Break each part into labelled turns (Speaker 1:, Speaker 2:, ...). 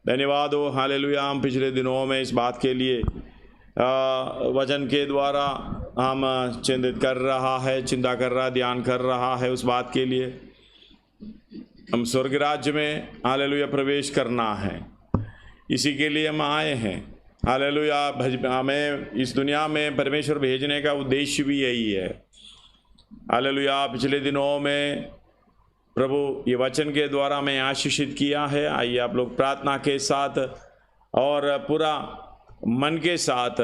Speaker 1: धन्यवाद हो हालेलुया। हम पिछले दिनों में इस बात के लिए वचन के द्वारा हम चिंता कर रहा, ध्यान कर रहा है उस बात के लिए हम स्वर्ग राज्य में हालेलुया प्रवेश करना है। इसी के लिए हम आए हैं हालेलुया। हमें इस दुनिया में परमेश्वर भेजने का उद्देश्य भी यही है हालेलुया। पिछले दिनों में प्रभु ये वचन के द्वारा हमें आशीषित किया है। आइए आप लोग प्रार्थना के साथ और पूरा मन के साथ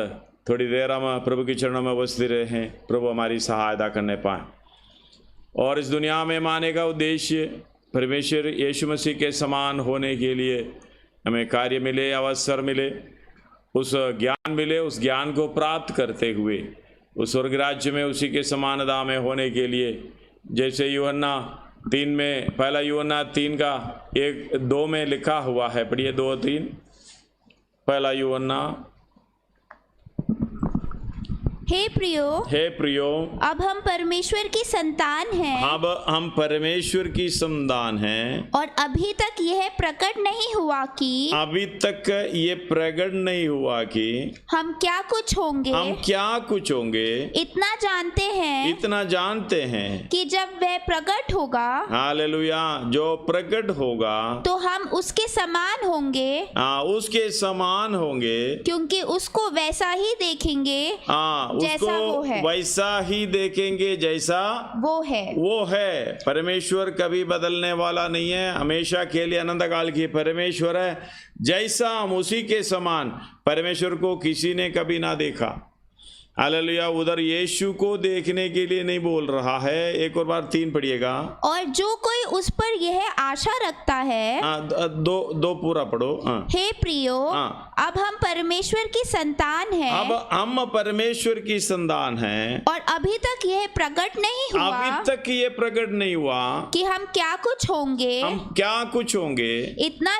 Speaker 1: थोड़ी देर हम प्रभु के चरणों में उपस्थित रहें, प्रभु हमारी सहायता करने पाए। और इस दुनिया में आने का उद्देश्य परमेश्वर यीशु मसीह के समान होने के लिए हमें कार्य मिले, अवसर मिले, उस ज्ञान मिले, उस ज्ञान को प्राप्त करते हुए उस स्वर्ग राज्य में उसी के समानता में होने के लिए, जैसे यूहन्ना 3 में, पहला यूहन्ना 3 का 1-2 में लिखा हुआ है। पढ़िए 2-3। पहला यूहन्ना।
Speaker 2: हे प्रियो, अब हम परमेश्वर की संतान हैं।
Speaker 1: अब हम परमेश्वर की संतान हैं।
Speaker 2: और अभी तक यह प्रकट नहीं हुआ कि हम क्या कुछ होंगे। इतना जानते हैं कि जब वह प्रकट होगा,
Speaker 1: हालेलुया, जो प्रकट होगा
Speaker 2: तो हम उसके समान होंगे, क्योंकि उसको वैसा ही देखेंगे जैसा वो है।
Speaker 1: वैसा ही देखेंगे जैसा वो है। परमेश्वर कभी बदलने वाला नहीं है, हमेशा के लिए अनंत काल की परमेश्वर है। जैसा हम उसी के समान, परमेश्वर को किसी ने कभी ना देखा। हालेलुया। उधर यीशु को देखने के लिए नहीं बोल रहा है। एक और बार 3 पढ़िएगा।
Speaker 2: और जो कोई उस पर यह आशा रखता है,
Speaker 1: दो पूरा पढ़ो।
Speaker 2: हे प्रियो, अब हम परमेश्वर की संतान हैं।
Speaker 1: अब हम परमेश्वर की संतान हैं।
Speaker 2: और अभी तक यह प्रकट नहीं हुआ कि हम क्या कुछ होंगे। इतना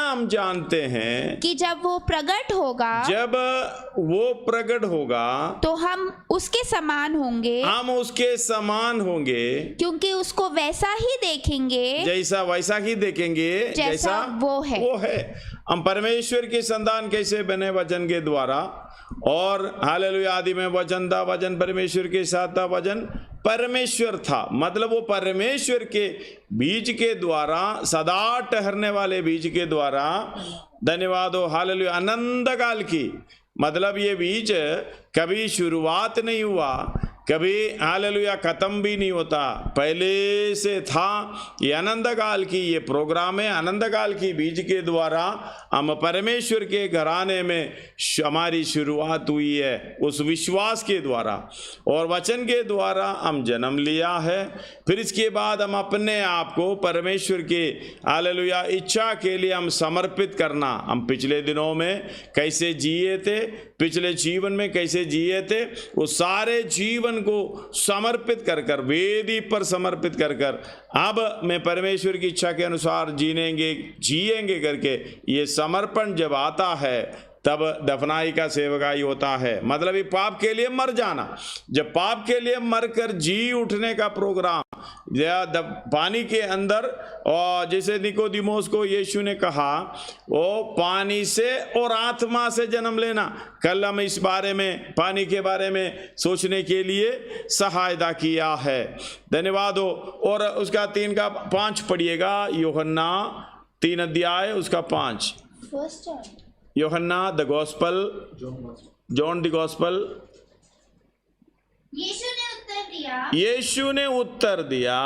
Speaker 2: हम जानते हैं कि जब वो प्रकट होगा तो हम उसके समान होंगे, क्योंकि उसको वैसा ही देखेंगे जैसा वो है।
Speaker 1: हम परमेश्वर की संतान कैसे बने? वचन के द्वारा। और हालेलुया, आदि में वचन था, वचन परमेश्वर के साथ था, वचन परमेश्वर था। मतलब वो परमेश्वर के बीज के द्वारा, सदा ठहरने वाले बीज के द्वारा, धन्यवाद हो हालेलुया, अनंत काल की, मतलब ये बीज कभी शुरुआत नहीं हुआ, कभी हालेलुया खत्म भी नहीं होता, पहले से था। ये अनंत काल की ये प्रोग्राम है। अनंत काल की बीज के द्वारा हम परमेश्वर के घराने में हमारी शुरुआत हुई है, उस विश्वास के द्वारा और वचन के द्वारा हम जन्म लिया है। फिर इसके बाद हम अपने आप को परमेश्वर के हालेलुया इच्छा के लिए हम समर्पित करना। हम पिछले दिनों में कैसे जिए थे, पिछले जीवन में कैसे जिए थे, वो सारे जीवन को समर्पित कर कर, वेदी पर समर्पित कर कर, अब मैं परमेश्वर की इच्छा के अनुसार जिएंगे करके ये समर्पण जब आता है, तब दफनाई का सेवकाई होता है। मतलब ये पाप के लिए मर जाना। जब पाप के लिए मरकर जी उठने का प्रोग्राम, पानी के अंदर, और जैसे निकोदिमोस को यीशु ने कहा, वो पानी से और आत्मा से जन्म लेना। कल हम इस बारे में, पानी के बारे में सोचने के लिए सहायता किया है। धन्यवाद हो। और उसका 3 का 5 पढ़िएगा। यूहन्ना 3 अध्याय उसका 5। यूहन्ना the gospel, John the gospel. यीशु ने उत्तर दिया,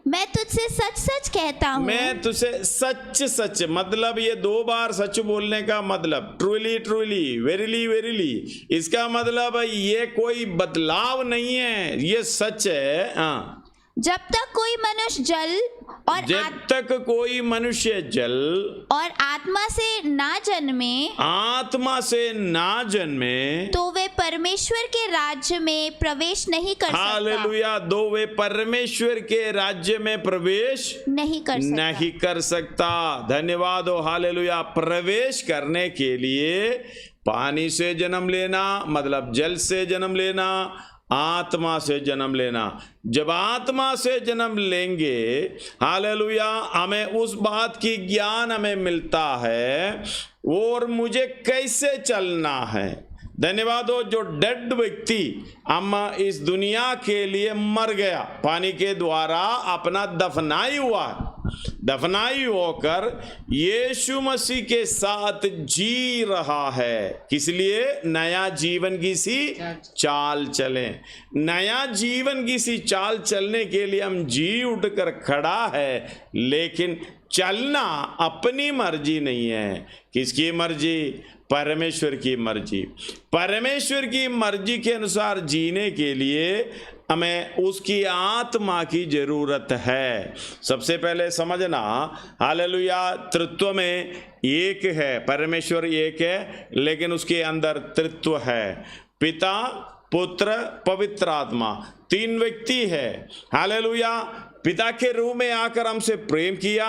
Speaker 2: मैं तुझसे सच सच कहता हूँ।
Speaker 1: मैं तुझसे सच सच, मतलब ये 2 बार सच बोलने का मतलब, ट्रूली ट्रूली, वेरीली वेरीली, इसका मतलब ये कोई बदलाव नहीं है, ये सच है। हाँ,
Speaker 2: जब तक कोई मनुष्य जल और आत्मा से ना जन्मे, तो वे परमेश्वर के राज्य में प्रवेश नहीं कर सकता।
Speaker 1: हालेलुया। दो वे परमेश्वर के राज्य में प्रवेश
Speaker 2: नहीं कर सकता।
Speaker 1: धन्यवाद हो हालेलुया। प्रवेश करने के लिए पानी से जन्म लेना, मतलब जल से जन्म लेना, आत्मा से जन्म लेना। जब आत्मा से जन्म लेंगे, हालेलुया, हमें उस बात की ज्ञान हमें मिलता है और मुझे कैसे चलना है। धन्यवाद हो जो डेड व्यक्ति हम इस दुनिया के लिए मर गया, पानी के द्वारा अपना दफनाई हुआ, दफनाई होकर यीशु मसीह के साथ जी रहा है। किस लिए? नया जीवन की सी चाल चलें। नया जीवन की सी चाल चलने के लिए हम जी उठकर खड़ा है, लेकिन चलना अपनी मर्जी नहीं है। किसकी मर्जी? परमेश्वर की मर्जी। परमेश्वर की मर्जी के अनुसार जीने के लिए हमें उसकी आत्मा की जरूरत है। सबसे पहले समझना, हालेलुया, तृत्व में एक है, परमेश्वर एक है, लेकिन उसके अंदर तृत्व है। पिता, पुत्र, पवित्र आत्मा, तीन व्यक्ति है। हालेलुया, पिता के रूप में आकर हमसे प्रेम किया,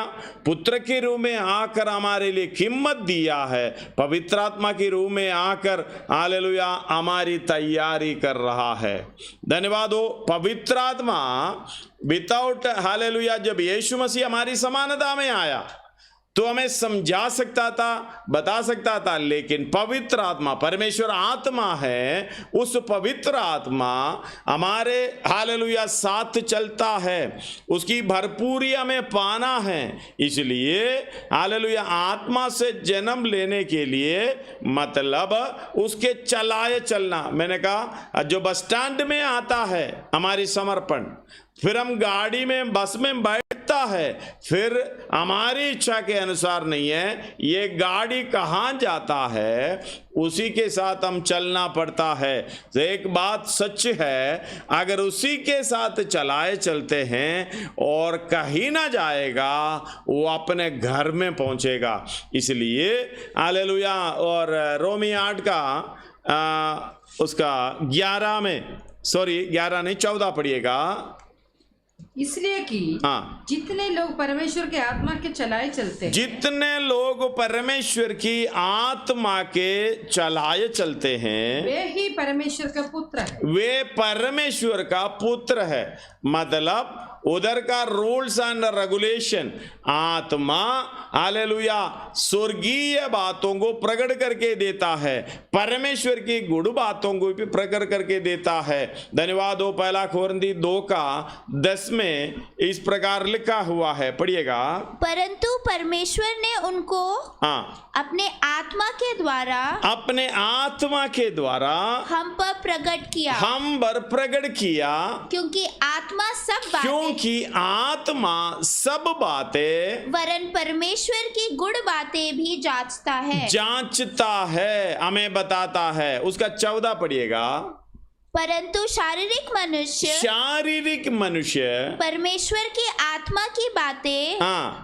Speaker 1: पुत्र के रूप में आकर हमारे लिए कीमत दिया है, पवित्र आत्मा के रूप में आकर हालेलुया हमारी तैयारी कर रहा है। धन्यवाद हो। पवित्र आत्मा विदाउट हालेलुया, जब यीशु मसीह हमारी समानता में आया तो हमें समझा सकता था, बता सकता था, लेकिन पवित्र आत्मा, परमेश्वर आत्मा है, उस पवित्र आत्मा हमारे हालेलुया साथ चलता है, उसकी भरपूरी हमें पाना है। इसलिए हालेलुया आत्मा से जन्म लेने के लिए मतलब उसके चलाए चलना। मैंने कहा जो बस स्टैंड में आता है हमारी समर्पण, फिर हम गाड़ी में, बस में बैठता है, फिर हमारी इच्छा के अनुसार नहीं है, ये गाड़ी कहाँ जाता है उसी के साथ हम चलना पड़ता है। तो एक बात सच है, अगर उसी के साथ चलाए चलते हैं और कहीं ना जाएगा, वो अपने घर में पहुंचेगा। इसलिए हालेलुया, और रोमी 8 का उसका 11 में, सॉरी 11 नहीं 14 पढ़िएगा।
Speaker 3: इसलिए कि जितने लोग परमेश्वर के आत्मा के चलाए चलते हैं, जितने
Speaker 1: लोग परमेश्वर की आत्मा के चलाए चलते हैं,
Speaker 3: वे ही परमेश्वर का पुत्र है।
Speaker 1: वे परमेश्वर का पुत्र है। मतलब उधर का रूल्स एंड रेगुलेशन, आत्मा हालेलुया स्वर्गीय बातों को प्रकट करके देता है, परमेश्वर की गुड़ बातों को भी प्रकट करके देता है। धन्यवाद हो। 1 कोरिन्थी 2 का 10 में इस प्रकार लिखा हुआ है, पढ़िएगा।
Speaker 2: परंतु परमेश्वर ने उनको अपने आत्मा के द्वारा,
Speaker 1: अपने आत्मा के द्वारा
Speaker 2: हम पर प्रकट किया,
Speaker 1: हम पर प्रकट किया,
Speaker 2: क्योंकि आत्मा सब बातें,
Speaker 1: क्योंकि आत्मा सब बातें
Speaker 2: वरन परमेश्वर की गुड़ बातें भी जांचता है,
Speaker 1: हमें बताता है। उसका 14 पढ़िएगा।
Speaker 2: परंतु शारीरिक मनुष्य परमेश्वर की आत्मा की बातें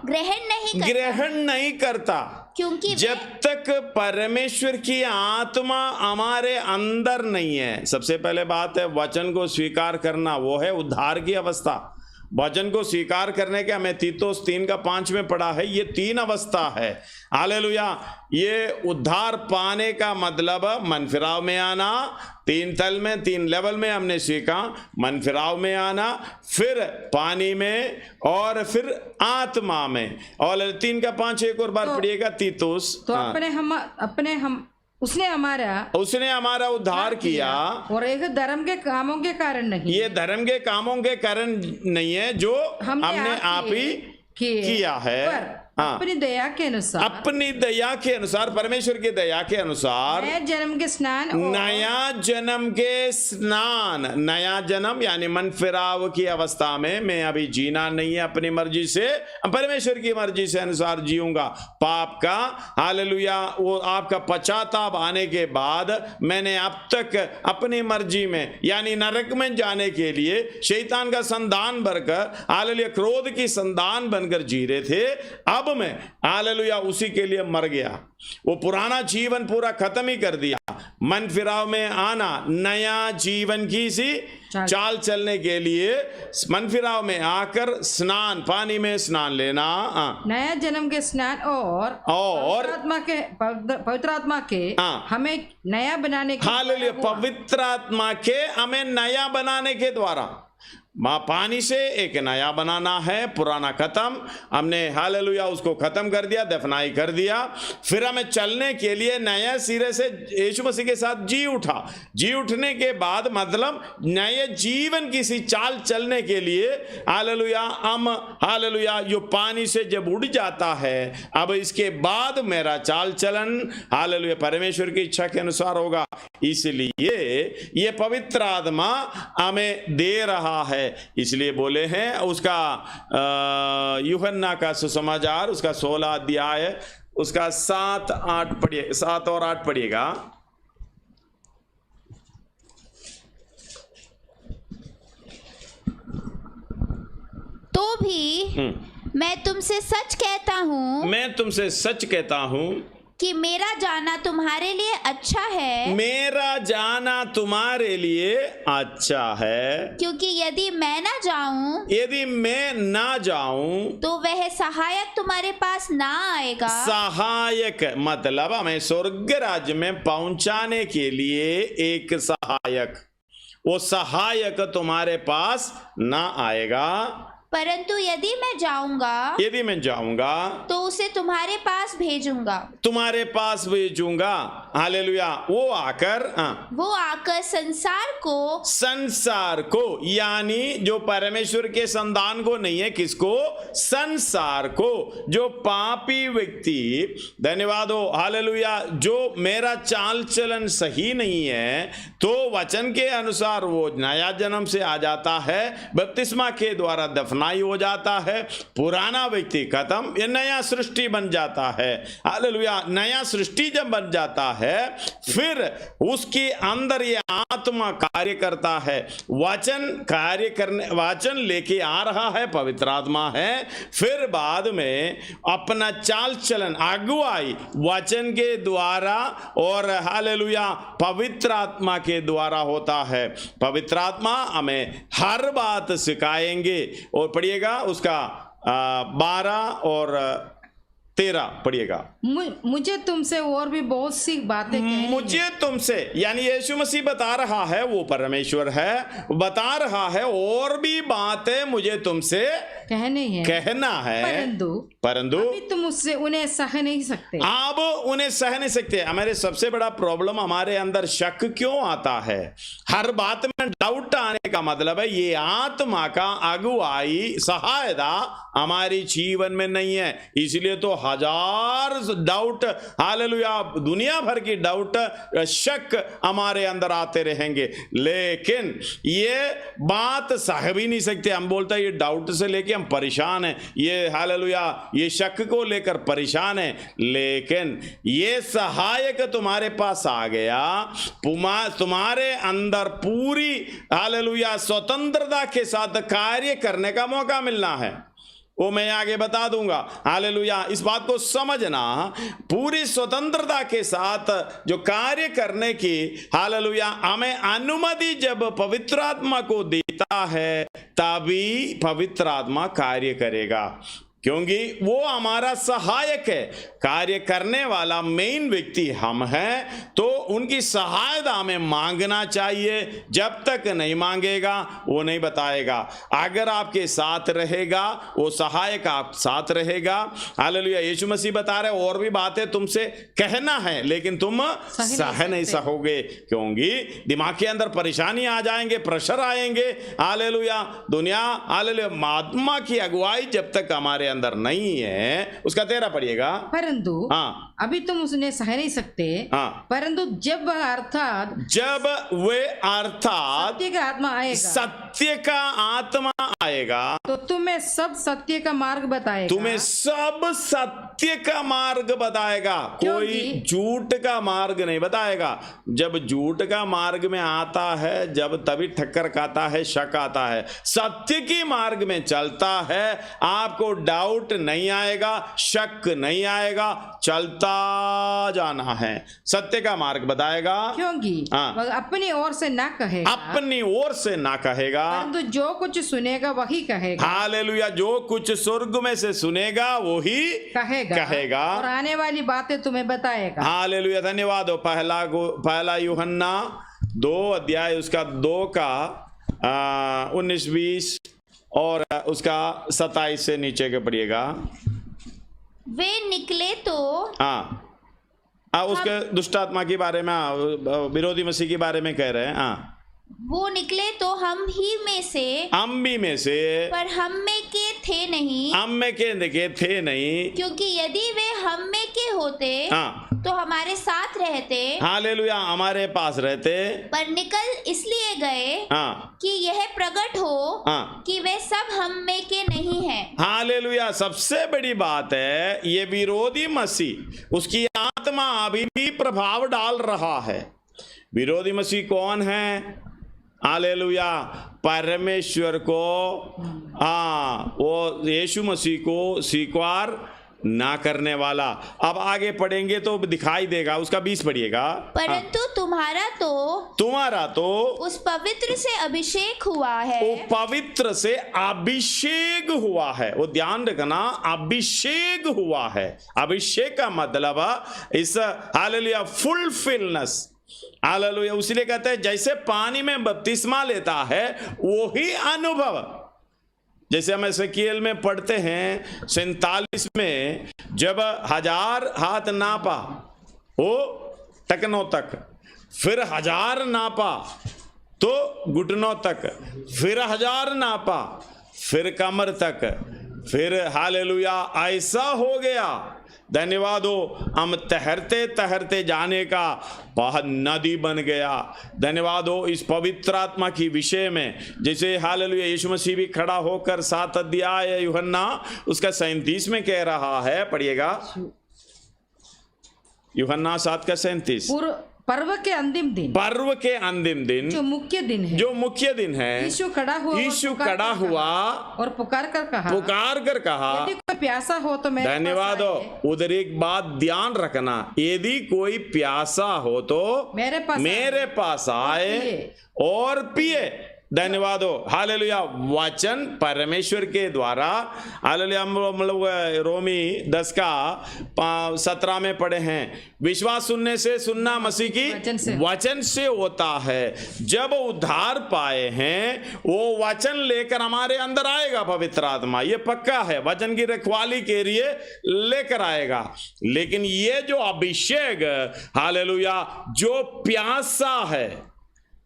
Speaker 2: ग्रहण नहीं करता, क्योंकि
Speaker 1: जब तक परमेश्वर की आत्मा हमारे अंदर नहीं है। सबसे पहले बात है वचन को स्वीकार करना, वो है उद्धार की अवस्था। वचन को स्वीकार करने के हमें तीतुस 3 का 5 में पढ़ा है, ये 3 अवस्था है। हालेलुया, ये उद्धार पाने का मतलब मन फिराव में आना, 3 तल में, 3 लेवल में हमने सीखा। मन फिराव में आना, फिर पानी में, और फिर आत्मा में। और 3 का 5 एक और बार पढ़िएगा तीतुस।
Speaker 3: तो अपने हम उसने
Speaker 1: हमारा उद्धार किया,
Speaker 3: और एक धर्म के कामों के कारण नहीं।
Speaker 1: ये धर्म के कामों के कारण नहीं है जो हमने आप ही किया है,
Speaker 3: अपनी दया के अनुसार,
Speaker 1: अपनी दया के अनुसार, परमेश्वर की दया के अनुसार,
Speaker 3: नया जन्म के स्नान, नया जन्म यानी मन फिराव की अवस्था में मैं अभी जीना नहीं है अपनी मर्जी से, परमेश्वर की मर्जी से अनुसार जीऊंगा। पाप का हालेलुया वो आपका पश्चाताप आने के बाद मैंने अब तक अपनी मर्जी में यानी नरक में जाने के लिए शैतान का संधान भरकर हालेलुया क्रोध की संधान बनकर जी रहे थे। अब मैं हालेलुया उसी के लिए मर गया, वो पुराना जीवन पूरा खत्म ही कर दिया। मन फिराव में आना, नया जीवन की सी चाल चलने के लिए मन फिराव में आकर स्नान, पानी में स्नान लेना,
Speaker 4: नया जन्म के स्नान और पवित्र आत्मा के हमें नया बनाने के,
Speaker 3: हालेलुया, पवित्र आत्मा के हमें नया बनाने के द्वारा। पानी से एक नया बनाना है, पुराना खत्म, हमने हालेलुया उसको खत्म कर दिया, दफनाई कर दिया, फिर हमें चलने के लिए नए सिरे से यीशु मसीह के साथ जी उठा। जी उठने के बाद मतलब नए जीवन किसी चाल चलने के लिए हालेलुया हम हालेलुया जो पानी से जब उड़ जाता है, अब इसके बाद मेरा चाल चलन हालेलुया परमेश्वर की इच्छा के अनुसार होगा। इसलिए ये पवित्र आत्मा हमें दे रहा है। इसलिए बोले हैं उसका यूहन्ना का सुसमाचार उसका 16 अध्याय उसका 7 और 8 पढ़िएगा।
Speaker 2: तो भी मैं तुमसे सच कहता हूँ कि मेरा जाना तुम्हारे लिए अच्छा है।
Speaker 3: मेरा जाना तुम्हारे लिए अच्छा है,
Speaker 2: क्योंकि यदि मैं ना जाऊं
Speaker 3: तो
Speaker 2: वह सहायक तुम्हारे पास ना आएगा।
Speaker 3: सहायक मतलब हमें स्वर्ग राज्य में पहुंचाने के लिए एक सहायक, वो सहायक तुम्हारे पास ना आएगा,
Speaker 2: परंतु यदि मैं जाऊंगा तो उसे तुम्हारे पास भेजूंगा।
Speaker 3: हालेलुया। वो आकर संसार को यानी जो परमेश्वर के संतान को नहीं है, किसको? संसार को, जो पापी व्यक्ति, धन्यवाद हो हालेलुया, जो मेरा चाल चलन सही नहीं है, तो वचन के अनुसार वो नया जन्म से आ जाता है, बपतिस्मा के द्वारा दफनाई हो जाता है, पुराना व्यक्ति खत्म, ये नया सृष्टि बन जाता है। हालेलुया। नया सृष्टि जब बन जाता है, फिर उसके अंदर ये आत्मा कार्य करता है, वचन लेके आ रहा है, पवित्र आत्मा है। फिर बाद में अपना चाल चलन अगुवाई वचन के द्वारा और हालेलुया पवित्र आत्मा के द्वारा होता है। पवित्र आत्मा हमें हर बात सिखाएंगे। और पढ़िएगा उसका 12 और 13 पढ़िएगा।
Speaker 4: मुझे तुमसे और भी बहुत सी बातें
Speaker 3: मुझे तुमसे यानी यीशु मसीह बता रहा है, वो परमेश्वर है, बता रहा है और भी बातें मुझे तुमसे कहना है, परंतु
Speaker 4: तुम उससे उन्हें सह नहीं सकते।
Speaker 3: आप उन्हें सह नहीं सकते। हमारे सबसे बड़ा प्रॉब्लम, हमारे अंदर शक क्यों आता है? हर बात में डाउट आने का मतलब है ये आत्मा का अगुवाई सहायता हमारी जीवन में नहीं है। इसलिए तो हजार डाउट हालेलुया दुनिया भर की डाउट शक हमारे अंदर आते रहेंगे, लेकिन ये बात सह भी नहीं सकते। हम बोलते हैं ये डाउट से लेके हम परेशान हैं, ये हालेलुया ये शक को लेकर परेशान है, लेकिन ये सहायक तुम्हारे पास आ गया, तुम्हारे अंदर पूरी हालेलुया स्वतंत्रता के साथ कार्य करने का मौका मिलना है। वो मैं आगे बता दूंगा। हालेलुया। इस बात को समझना, पूरी स्वतंत्रता के साथ जो कार्य करने की हालेलुया हमें अनुमति जब पवित्र आत्मा को देता है, तभी पवित्र आत्मा कार्य करेगा, क्योंकि वो हमारा सहायक है। कार्य करने वाला मेन व्यक्ति हम हैं, तो उनकी सहायता हमें मांगना चाहिए। जब तक नहीं मांगेगा वो नहीं बताएगा। अगर आपके साथ रहेगा वो सहायक, आप साथ रहेगा। हालेलुया। यीशु मसीह बता रहे और भी बातें तुमसे कहना है, लेकिन तुम सह नहीं सकोगे, क्योंकि दिमाग के अंदर परेशानी आ जाएंगे, प्रेशर आएंगे। हालेलुया। दुनिया हालेलुया आत्मा की अगुवाई जब तक हमारे अंदर नहीं है, उसका 13 पढ़िएगा।
Speaker 4: परंतु अभी तुम उसने सह नहीं सकते, परंतु जब वे अर्थात
Speaker 3: सत्य का आत्मा आएगा, सत्य का आत्मा आएगा
Speaker 4: तो तुम्हें सब सत्य का मार्ग बताएगा।
Speaker 3: तुम्हें सब सत्य का मार्ग बताएगा, कोई झूठ का मार्ग नहीं बताएगा। जब झूठ का मार्ग में आता है जब तभी ठक्कर खाता है, शक आता है। सत्य की मार्ग में चलता है आपको डाउट नहीं आएगा, शक नहीं आएगा, चलता जाना है। सत्य का मार्ग बताएगा,
Speaker 4: क्योंकि वह अपनी ओर से ना कहेगा,
Speaker 3: अपनी ओर से ना कहेगा,
Speaker 4: परंतु जो कुछ सुनेगा वही कहेगा।
Speaker 3: हालेलुया, जो कुछ स्वर्ग में से सुनेगा वही कहेगा
Speaker 4: और आने वाली बातें तुम्हें बताएगा।
Speaker 3: हालेलुया, धन्यवाद हो। पहला यूहन्ना 2 अध्याय उसका 2 का 19-20 और उसका 27 से नीचे के पढ़िएगा।
Speaker 2: वे निकले तो
Speaker 3: उसके दुष्ट आत्मा के बारे में, विरोधी मसीह के बारे में कह रहे हैं।
Speaker 2: वो निकले तो हम भी में से पर हम में के थे नहीं,
Speaker 3: हम में के थे नहीं,
Speaker 2: क्योंकि यदि वे हम में के होते तो हमारे साथ रहते,
Speaker 3: हालेलुया, हमारे पास रहते,
Speaker 2: पर निकल इसलिए गए कि यह प्रकट हो कि वे सब हम में के नहीं हैं।
Speaker 3: हालेलुया, सबसे बड़ी बात है ये विरोधी मसीह, उसकी आत्मा अभी भी प्रभाव डाल रहा है। विरोधी मसीह कौन है? हालेलुया, परमेश्वर को वो यीशु मसीह को स्वीकार ना करने वाला। अब आगे पढ़ेंगे तो दिखाई देगा, उसका 20 पढ़िएगा।
Speaker 2: परंतु तुम्हारा तो
Speaker 3: उस
Speaker 2: पवित्र से अभिषेक हुआ है,
Speaker 3: वो पवित्र से अभिषेक हुआ है। वो ध्यान रखना, अभिषेक हुआ है। अभिषेक का मतलब इस हालेलुया फुलफिलनेस, हालेलुया, उसलिए कहते हैं जैसे पानी में बपतिस्मा लेता है वही अनुभव। जैसे हम एसेकिएल में पढ़ते हैं 47 में, जब 1000 हाथ नापा वो टकनों तक, फिर 1000 नापा तो घुटनों तक, फिर 1000 नापा फिर कमर तक, फिर हालेलुया ऐसा हो गया। धन्यवाद हो, हम तैरते तैरते जाने का बहुत नदी बन गया। धन्यवाद हो इस पवित्र आत्मा की विषय में। जैसे हालेलुया यीशु मसीह भी खड़ा होकर 7 अध्याय यूहन्ना उसका 37 में कह रहा है, पढ़िएगा यूहन्ना 7 का 37।
Speaker 4: पर्व के अंतिम दिन जो मुख्य दिन है, यीशु खड़ा हुआ और पुकार कर कहा यदि कोई प्यासा हो तो मेरे
Speaker 3: धन्यवाद हो। उधर एक बात ध्यान रखना, यदि कोई प्यासा हो तो मेरे पास आए और पिए। धन्यवाद हो, हालेलुया। वचन परमेश्वर के द्वारा, हालेलुया, हम लोग रोमी 10 का 17 में पढ़े हैं, विश्वास सुनने से, सुनना मसीह की वचन से होता है। जब उद्धार पाए हैं वो वचन लेकर हमारे अंदर आएगा पवित्र आत्मा, ये पक्का है, वचन की रखवाली के लिए लेकर आएगा। लेकिन ये जो अभिषेक, हालेलुया, जो प्यासा है,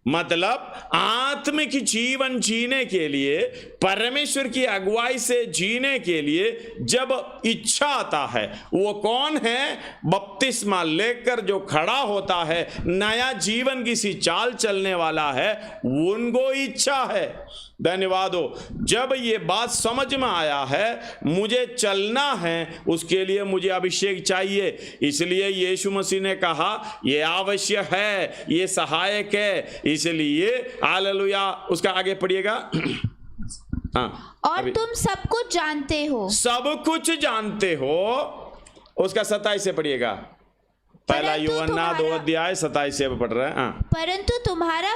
Speaker 3: मतलब आत्मिक जीवन जीने के लिए, परमेश्वर की अगुवाई से जीने के लिए जब इच्छा आता है, वो कौन है? बपतिस्मा लेकर जो खड़ा होता है, नया जीवन की सी चाल चलने वाला है, उनको इच्छा है। धन्यवाद हो। जब ये बात समझ में आया है मुझे चलना है, उसके लिए मुझे अभिषेक चाहिए। इसलिए यीशु मसीह ने कहा ये आवश्यक है, ये सहायक है। इसलिए हालेलुया, उसका आगे पढ़िएगा।
Speaker 2: और तुम सब कुछ जानते हो,
Speaker 3: उसका 27 से पढ़िएगा। पहला यूहन्ना 2 अध्याय 27 से पढ़ रहे हैं।
Speaker 2: परंतु तुम्हारा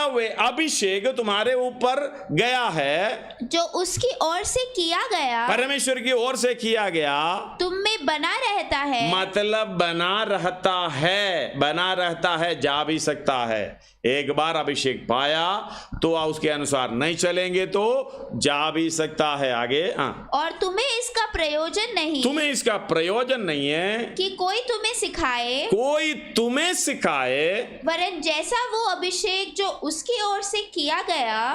Speaker 2: वह अभिषेक तुम्हारे ऊपर गया है, जो उसकी ओर से किया गया, परमेश्वर की ओर से किया गया, तुम में बना रहता है।
Speaker 3: मतलब बना रहता है, जा भी सकता है। एक बार अभिषेक पाया तो उसके अनुसार नहीं चलेंगे तो जा भी सकता है आगे।
Speaker 2: और तुम्हें इसका
Speaker 3: प्रयोजन नहीं है
Speaker 2: कि कोई तुम्हें सिखाए, वरन जैसा वो अभिषेक जो उसकी ओर से किया गया,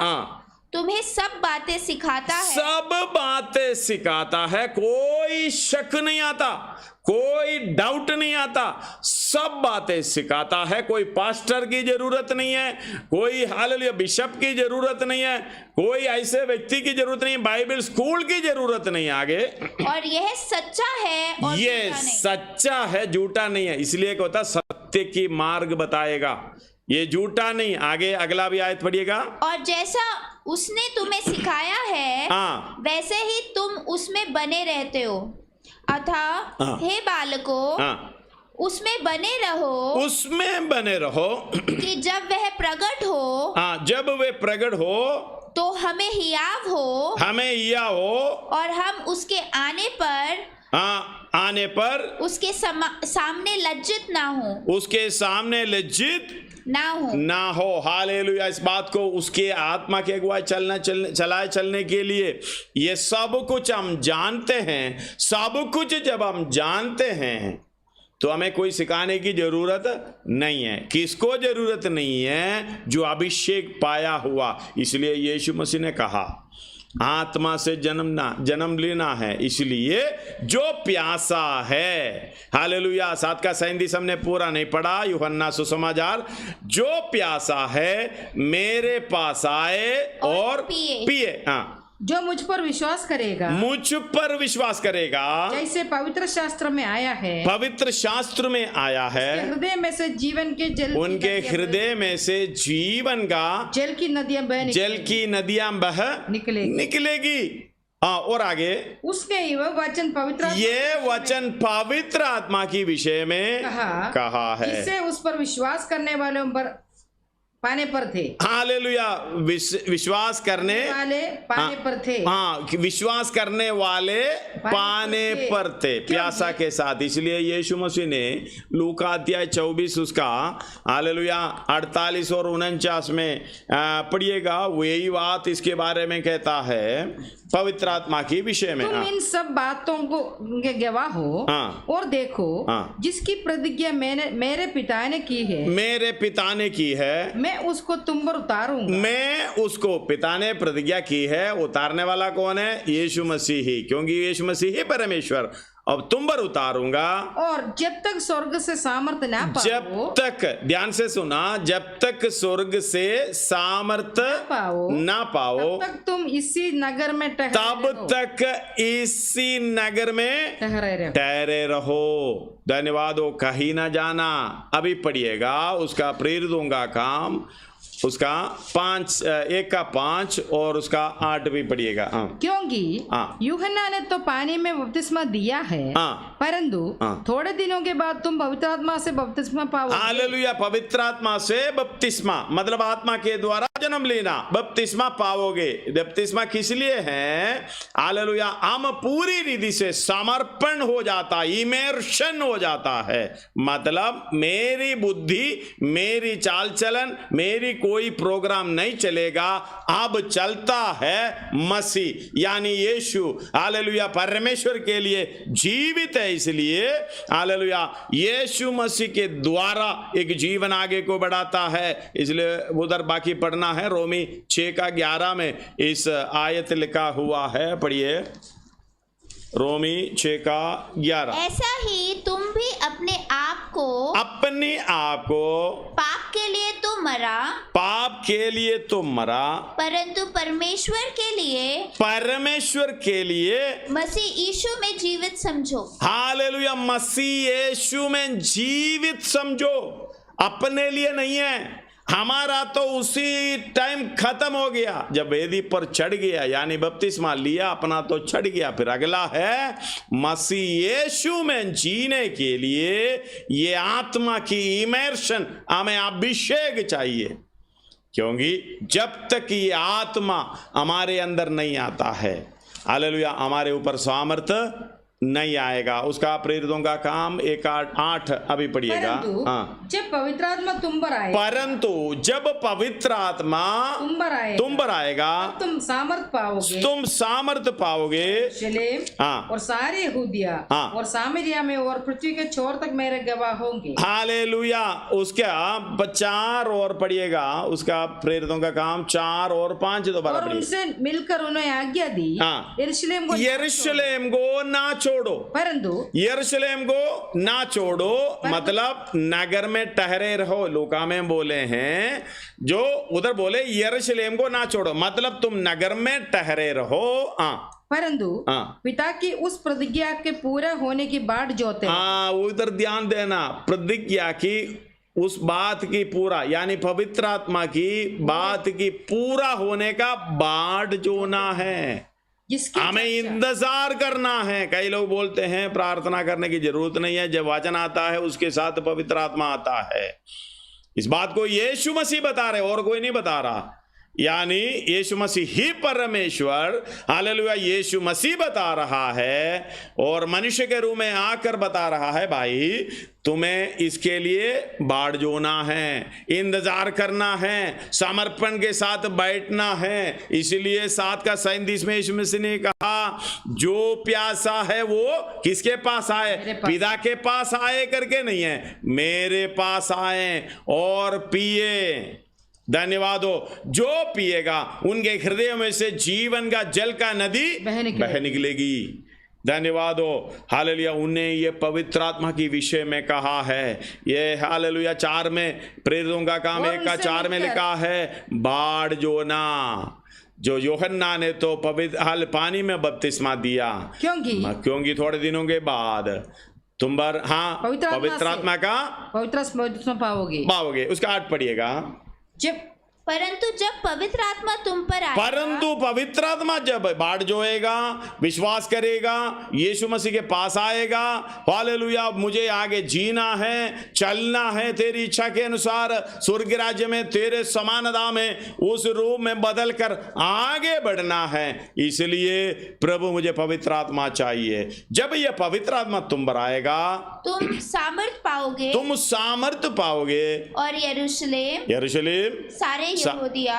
Speaker 2: तुम्हें सब बातें सिखाता है,
Speaker 3: सब बातें सिखाता है, कोई शक नहीं आता, कोई डाउट नहीं आता, सब बातें सिखाता है। कोई पास्टर की जरूरत नहीं है, कोई हालेलुया बिशप की जरूरत नहीं है, कोई ऐसे व्यक्ति की जरूरत नहीं है, बाइबल स्कूल की जरूरत नहीं है आगे।
Speaker 2: और यह सच्चा है और
Speaker 3: ये सच्चा है, झूठा नहीं है। इसलिए क्या होता, सत्य की मार्ग बताएगा, ये झूठा नहीं। आगे अगला भी आयत पढ़िएगा।
Speaker 2: और जैसा उसने तुम्हें सिखाया है वैसे ही तुम उसमें बने रहते हो, अतः हे बालकों उसमें बने रहो,
Speaker 3: उसमें बने रहो
Speaker 2: कि जब वह प्रकट हो,
Speaker 3: जब वे प्रकट हो
Speaker 2: तो हमें हियाव हो,
Speaker 3: हमें हिया हो, और
Speaker 2: हम उसके आने पर उसके सामने लज्जित ना हो,
Speaker 3: उसके सामने लज्जित
Speaker 2: ना हो।
Speaker 3: हालेलुया। इस बात को उसके आत्मा के अगुवाई चलने के लिए ये सब कुछ हम जानते हैं। सब कुछ जब हम जानते हैं तो हमें कोई सिखाने की जरूरत नहीं है। किसको जरूरत नहीं है? जो अभिषेक पाया हुआ। इसलिए यीशु मसीह ने कहा आत्मा से जन्म लेना है। इसलिए जो प्यासा है, हालेलुया, 7 का 37 हमने पूरा नहीं पढ़ा, यूहन्ना सुसमाचार, जो प्यासा है मेरे पास आए और पिए।
Speaker 4: जो मुझ पर विश्वास करेगा,
Speaker 3: मुझ पर विश्वास करेगा,
Speaker 4: जैसे पवित्र शास्त्र में आया है,
Speaker 3: पवित्र शास्त्र में आया है,
Speaker 4: हृदय में से जीवन के जल,
Speaker 3: उनके हृदय में से जीवन का
Speaker 4: जल की नदियां बह
Speaker 3: निकलेगी। और आगे
Speaker 4: उसने ये वचन
Speaker 3: पवित्र आत्मा की विषय में कहा है,
Speaker 4: जिससे उस पर विश्वास करने वालों पर पाने पर थे।
Speaker 3: हालेलुया। विश्वास करने वाले
Speaker 4: पाने पर थे।
Speaker 3: विश्वास करने वाले पाने पर थे, प्यासा के साथ। इसलिए यीशु मसीह ने लूका अध्याय 24 उसका हालेलुया 48 और 49 में पढ़िएगा, वो यही बात इसके बारे में कहता है पवित्र आत्मा के विषय में।
Speaker 4: तुम इन सब बातों को गवाह हो और देखो, जिसकी प्रतिज्ञा मेरे पिता ने की है, मैं उसको तुम पर उतारूंगा।
Speaker 3: मैं उसको, पिता ने प्रतिज्ञा की है, उतारने वाला कौन है? यीशु मसीह ही, क्योंकि यीशु मसीह ही परमेश्वर। अब तुम पर उतारूंगा,
Speaker 4: और जब तक स्वर्ग से सामर्थ ना पाओ,
Speaker 3: जब तक, ध्यान से सुना, जब तक स्वर्ग से सामर्थ ना पाओ
Speaker 4: तब तक तुम इसी नगर में
Speaker 3: ठहरे रहो। धन्यवाद हो, कहीं ना जाना। अभी पढ़िएगा उसका प्रेरित दूंगा काम, उसका 1 का 5 और उसका 8 भी पढ़िएगा।
Speaker 4: क्योंकि यूहन्ना ने तो पानी में बपतिस्मा दिया है, परंतु थोड़े दिनों के बाद तुम पवित्र आत्मा से बपतिस्मा पाओगे।
Speaker 3: हालेलुया। पवित्र आत्मा से बपतिस्मा मतलब आत्मा के द्वारा जन्म लेना, बपतिस्मा पाओगे। बपतिस्मा किस लिए है? हालेलुया। हम पूरी रीति से समर्पण हो जाता, इमर्शन हो जाता है। मतलब मेरी बुद्धि, मेरी चाल चलन, मेरी कोई प्रोग्राम नहीं चलेगा, अब चलता है मसीह यानी यीशु। हालेलुया। परमेश्वर के लिए जीवित है, इसलिए हालेलुया यीशु मसीह के द्वारा एक जीवन आगे को बढ़ाता है। इसलिए उधर बाकी पढ़ना है, रोमी 6 का 11 में इस आयत लिखा हुआ है, पढ़िए रोमी 6 का 11।
Speaker 2: ऐसा ही तुम भी अपने आप को पाप के लिए तो मरा, परंतु परमेश्वर के लिए मसीह यीशु में जीवित समझो।
Speaker 3: हालेलुया। मसीह यीशु में जीवित समझो, अपने लिए नहीं है। हमारा तो उसी टाइम खत्म हो गया जब वेदी पर चढ़ गया, यानी बपतिस्मा लिया, अपना तो चढ़ गया। फिर अगला है मसीह यीशु में जीने के लिए ये आत्मा की इमर्शन, हमें अभिषेक चाहिए। क्योंकि जब तक ये आत्मा हमारे अंदर नहीं आता है, हालेलुया, हमारे ऊपर सामर्थ
Speaker 1: नहीं आएगा। उसका प्रेरितों का काम 1:8 अभी पढ़िएगा। हाँ,
Speaker 4: जब पवित्र आत्मा तुम पर आए,
Speaker 1: परंतु जब पवित्र आत्मा तुम पर आएगा
Speaker 4: तुम सामर्थ पाओगे,
Speaker 1: तुम सामर्थ पाओगे।
Speaker 4: हाँ, और सारे यहूदिया और सामरिया में और पृथ्वी के छोर तक मेरे गवाह होंगे।
Speaker 1: हालेलुया। उसका 4 और पढ़िएगा, उसका प्रेरितों का काम 4 और 5 दोबारा
Speaker 4: और उनसे मिलकर उन्हें आज्ञा दी,
Speaker 1: यरूशलेम को ना छोड़ो,
Speaker 4: परंतु
Speaker 1: यरूशलेम को ना छोड़ो, मतलब नगर में ठहरे रहो। लूका में बोले हैं, जो उधर बोले यरूशलेम को ना छोड़ो, मतलब तुम नगर में ठहरे रहो।
Speaker 4: परंतु पिता की उस प्रतिज्ञा के पूरा होने की बाट जोते।
Speaker 1: उधर ध्यान देना, प्रतिज्ञा की उस बात की पूरा, यानी पवित्र आत्मा की बात की पूरा होने का बाट जोना है, हमें इंतजार करना है। कई लोग बोलते हैं प्रार्थना करने की जरूरत नहीं है, जब वचन आता है उसके साथ पवित्र आत्मा आता है। इस बात को यीशु मसीह बता रहे, और कोई नहीं बता रहा, यानी यीशु मसीह ही परमेश्वर, हालेलुया, यीशु मसीह बता रहा है और मनुष्य के रूप में आकर बता रहा है, भाई तुम्हें इसके लिए बाट जोना है, इंतजार करना है, समर्पण के साथ बैठना है। इसलिए 7:37 में यीशु मसीह ने कहा, जो प्यासा है वो किसके पास आए? पिता के पास आए करके नहीं है, मेरे पास आए और पिए। धन्यवाद हो, जो पिएगा उनके हृदय में से जीवन का जल का नदी बह निकलेगी। धन्यवाद हो, हालेलुया। उन्हें ये पवित्र आत्मा की विषय में कहा है, ये हालेलुया 4 में प्रेरितों का काम 1:4 में लिखा है, बाढ़ जोना। जो यूहन्ना ने तो पवित्र पानी में बपतिस्मा दिया, क्योंकि थोड़े दिनों के बाद तुम पर पवित्र आत्मा का
Speaker 4: पवित्र
Speaker 1: पाओगे। उसका 8 पढ़िएगा।
Speaker 2: परंतु जब पवित्र आत्मा तुम पर आएगा,
Speaker 1: परंतु पवित्र आत्मा जब बाट जोएगा, विश्वास करेगा, यीशु मसीह के पास आएगा, हालेलुया, मुझे आगे जीना है, चलना है तेरी इच्छा के अनुसार, स्वर्ग राज्य में तेरे समानता में उस रूप में बदल कर आगे बढ़ना है। इसलिए प्रभु मुझे पवित्र आत्मा चाहिए। जब यह पवित्र आत्मा तुम पर आएगा,
Speaker 2: तुम सामर्थ पाओगे,
Speaker 1: तुम सामर्थ पाओगे, और
Speaker 2: यरूशलेम सारे यहूदिया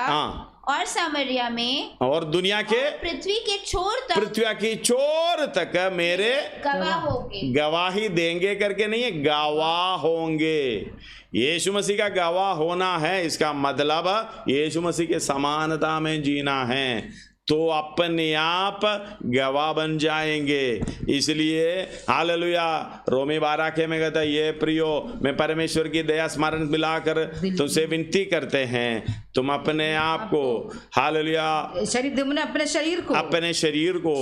Speaker 2: और सामरिया में और
Speaker 1: दुनिया के
Speaker 2: पृथ्वी के छोर तक,
Speaker 1: पृथ्वी की छोर तक मेरे
Speaker 2: गवाह होंगे।
Speaker 1: गवाही देंगे करके नहीं है, गवाह होंगे। यीशु मसीह का गवाह होना है, इसका मतलब यीशु मसीह के समानता में जीना है, तो अपने आप गवाह बन जाएंगे। इसलिए हालेलुया, रोमी 12 के में कहता है, ये प्रियो, मैं परमेश्वर की दया स्मरण मिलाकर तुमसे विनती करते हैं, तुम अपने आप को हालेलुया अपने शरीर को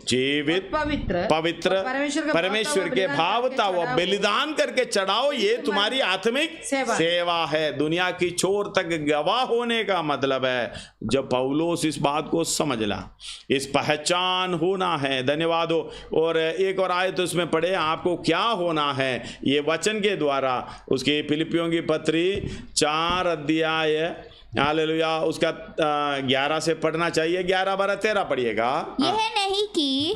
Speaker 1: जीवित पवित्र परमेश्वर के भावता वो बलिदान करके चढ़ाओ, ये तुम्हारी आत्मिक सेवा है। दुनिया की छोर तक गवाह होने का मतलब है, जब पौलुस इस बात को समझला, इस पहचान होना है। धन्यवाद हो। और एक और आयत उसमें पढ़े, आपको क्या होना है ये वचन के द्वारा, उसकी फिलिपियों की पत्री 4 अध्याय हालेलुया उसका 11 से पढ़ना चाहिए, 11, 12, 13 पढ़िएगा।
Speaker 2: यह नहीं कि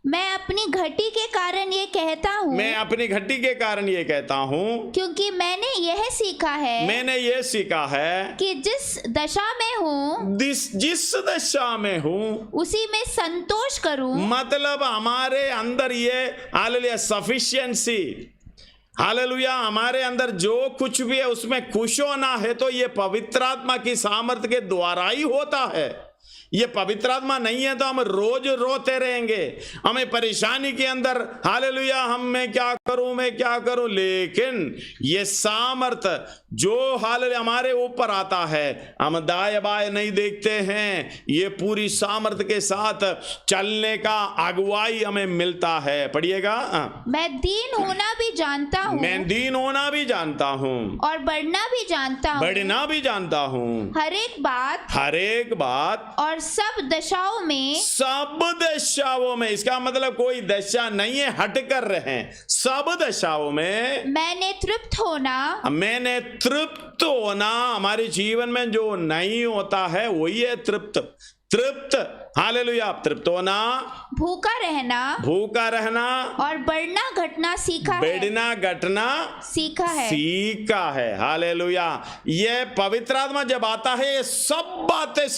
Speaker 2: मैं अपनी घटी के कारण ये कहता हूँ,
Speaker 1: मैं अपनी घटी के कारण ये कहता हूँ,
Speaker 2: क्योंकि मैंने यह सीखा है कि जिस दशा में हूँ,
Speaker 1: जिस दशा में हूँ
Speaker 2: उसी में संतोष करूँ।
Speaker 1: मतलब हमारे अंदर ये हालेलुया सफिशिएंसी, हालेलुया, हमारे अंदर जो कुछ भी है उसमें खुश होना है, तो ये पवित्र आत्मा की सामर्थ्य के द्वारा ही होता है। ये पवित्र आत्मा नहीं है तो हम रोज रोते रहेंगे, हमें परेशानी के अंदर हालेलुया, मैं क्या करूं, लेकिन ये सामर्थ्य जो हालेलुया हमारे ऊपर आता है, हम दाएं बाएं नहीं देखते हैं, ये पूरी सामर्थ्य के साथ चलने का अगुवाई हमें मिलता है। पढ़िएगा।
Speaker 2: मैं दीन होना भी जानता हूँ, और बढ़ना भी जानता हूँ, हर एक बात और सब दशाओं में, इसका मतलब कोई दशा नहीं है हट कर रहे हैं, सब दशाओं में मैंने तृप्त होना। हमारे जीवन में जो नहीं होता है वही है तृप्त।
Speaker 1: हालेलुया तृप्त होना,
Speaker 2: भूखा रहना और बढ़ना घटना सीखा
Speaker 1: है। हालेलुया। ये पवित्र आत्मा जब आता है ये सब बातें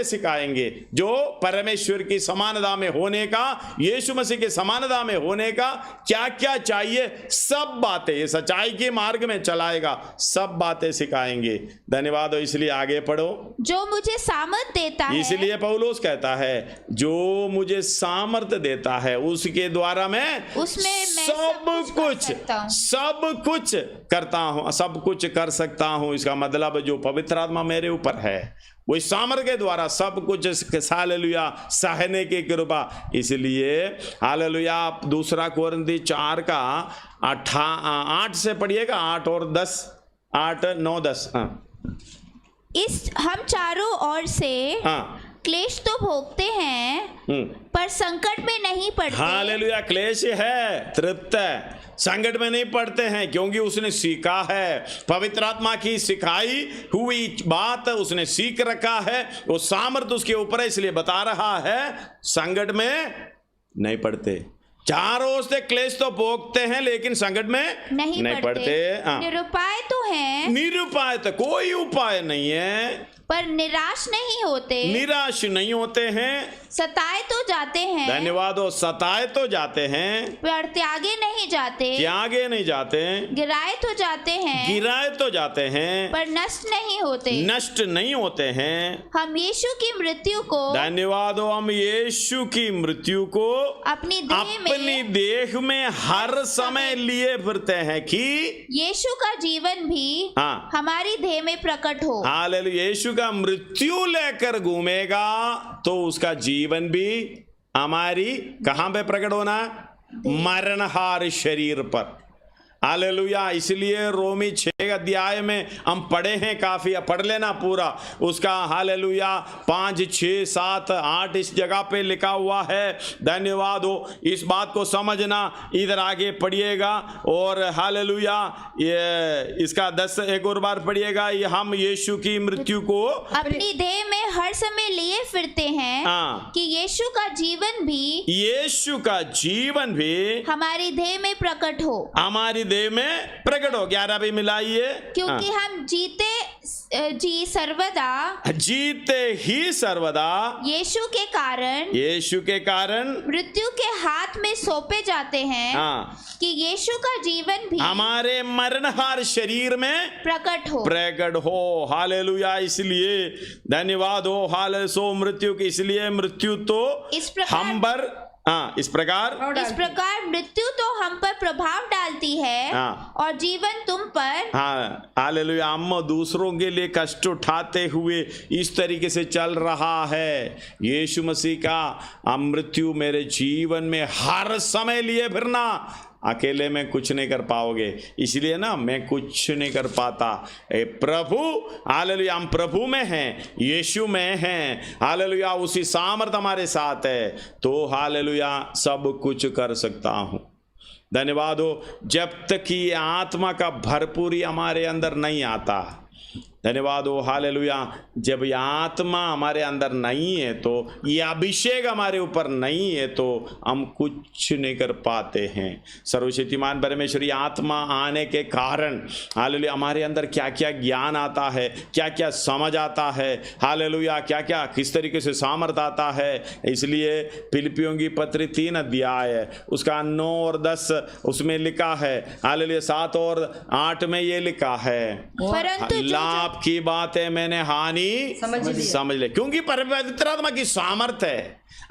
Speaker 1: सिखाएंगे जो परमेश्वर की समानता में होने का, यीशु मसीह की समानता में होने का क्या क्या चाहिए, सब बातें, ये सच्चाई के मार्ग में चलाएगा, सब बातें सिखाएंगे। धन्यवाद हो। इसलिए आगे पढ़ो।
Speaker 2: जो मुझे सामर्थ देता है,
Speaker 1: इसलिए पौलुस कहता है जो मुझे सामर्थ देता है उसके द्वारा मैं
Speaker 2: उसमें
Speaker 1: सब कुछ करता हूं, सब कुछ कर सकता हूं। इसका मतलब जो पवित्र आत्मा मेरे ऊपर है वही सामर्थ के द्वारा सब कुछ, हालेलुया, सहने की कृपा। इसलिए हालेलुया 2 कोरिन्थी 4 का 8 से पढ़िएगा, 8 और 10, 8, 9, 10।
Speaker 2: हम चारों ओर से क्लेश तो भोगते हैं पर संकट में नहीं पड़ते।
Speaker 1: हालेलुया। क्लेश है, तृप्त है, संकट में नहीं पड़ते हैं, क्योंकि उसने सीखा है, पवित्र आत्मा की सिखाई हुई बात उसने सीख रखा है, वो सामर्थ उसके ऊपर है, इसलिए बता रहा है संकट में नहीं पड़ते। चारों ओर से क्लेश तो भोगते हैं लेकिन संकट में नहीं पड़ते।
Speaker 2: निरुपाय तो हैं,
Speaker 1: निरुपाय तो कोई उपाय नहीं है,
Speaker 2: पर निराश नहीं होते हैं, सताए तो जाते हैं।
Speaker 1: धन्यवाद हो। सताए तो जाते हैं
Speaker 2: पर त्यागे नहीं जाते, गिराए तो जाते हैं, पर नष्ट नहीं होते हैं। हम यीशु की मृत्यु को,
Speaker 1: धन्यवाद हो, हम यीशु की मृत्यु को अपनी देह में हर समय लिए फिरते हैं कि
Speaker 2: यीशु का जीवन भी हमारी देह में प्रकट हो।
Speaker 1: हालेलुया। यीशु का मृत्यु लेकर घूमेगा तो उसका जीवन भी हमारी कहां पे प्रकट होना, मरणहार शरीर पर। हालेलुया। इसलिए रोमी 6 अध्याय में हम पढ़े हैं, काफी पढ़ लेना पूरा उसका। हालेलुया 5, 6, 7, 8 इस जगह पे लिखा हुआ है। धन्यवाद हो। इस बात को समझना, इधर आगे पढ़िएगा। और हालेलुया ये इसका 10 एक और बार पढ़िएगा। ये हम यीशु की मृत्यु को
Speaker 2: अपनी देह में हर समय लिए फिरते हैं कि यीशु का जीवन भी हमारी देह में प्रकट हो,
Speaker 1: हमारी देह में प्रकट हो। 11 भी मिलाइए।
Speaker 2: क्योंकि हम जीते ही सर्वदा यीशु के कारण मृत्यु के हाथ में सौंपे जाते हैं कि यीशु का जीवन भी
Speaker 1: हमारे मरणहार शरीर में प्रकट हो। हालेलुया। इसलिए धन्यवाद हो। हालेलुया। सो मृत्यु की, इसलिए मृत्यु तो हम पर इस प्रकार
Speaker 2: मृत्यु तो हम पर प्रभाव डालती है और जीवन तुम पर।
Speaker 1: हालेलुया। हम दूसरों के लिए कष्ट उठाते हुए इस तरीके से चल रहा है। यीशु मसीह का मृत्यु मेरे जीवन में हर समय लिए फिरना, अकेले में कुछ नहीं कर पाओगे। इसलिए ना मैं कुछ नहीं कर पाता। प्रभु, हालेलुया, हम प्रभु में हैं, यीशु में हैं। हालेलुया। उसी सामर्थ हमारे साथ है तो हालेलुया सब कुछ कर सकता हूं। धन्यवाद हो। जब तक ये आत्मा का भरपूरी हमारे अंदर नहीं आता, धन्यवाद हो। हालेलुया। जब ये आत्मा हमारे अंदर नहीं है तो, ये अभिषेक हमारे ऊपर नहीं है तो हम कुछ नहीं कर पाते हैं। सर्वशक्तिमान परमेश्वर की आत्मा आने के कारण हालेलुया हमारे अंदर क्या क्या ज्ञान आता है, क्या क्या समझ आता है, हालेलुया क्या क्या किस तरीके से सामर्थ आता है। इसलिए फिलिपियों की पत्री 3 अध्याय है, उसका 9 और 10 उसमें लिखा है। हालेलुया 7 और 8 में ये लिखा है, लाभ की बात है मैंने हानि समझ ले, क्योंकि पवित्र आत्मा की सामर्थ है।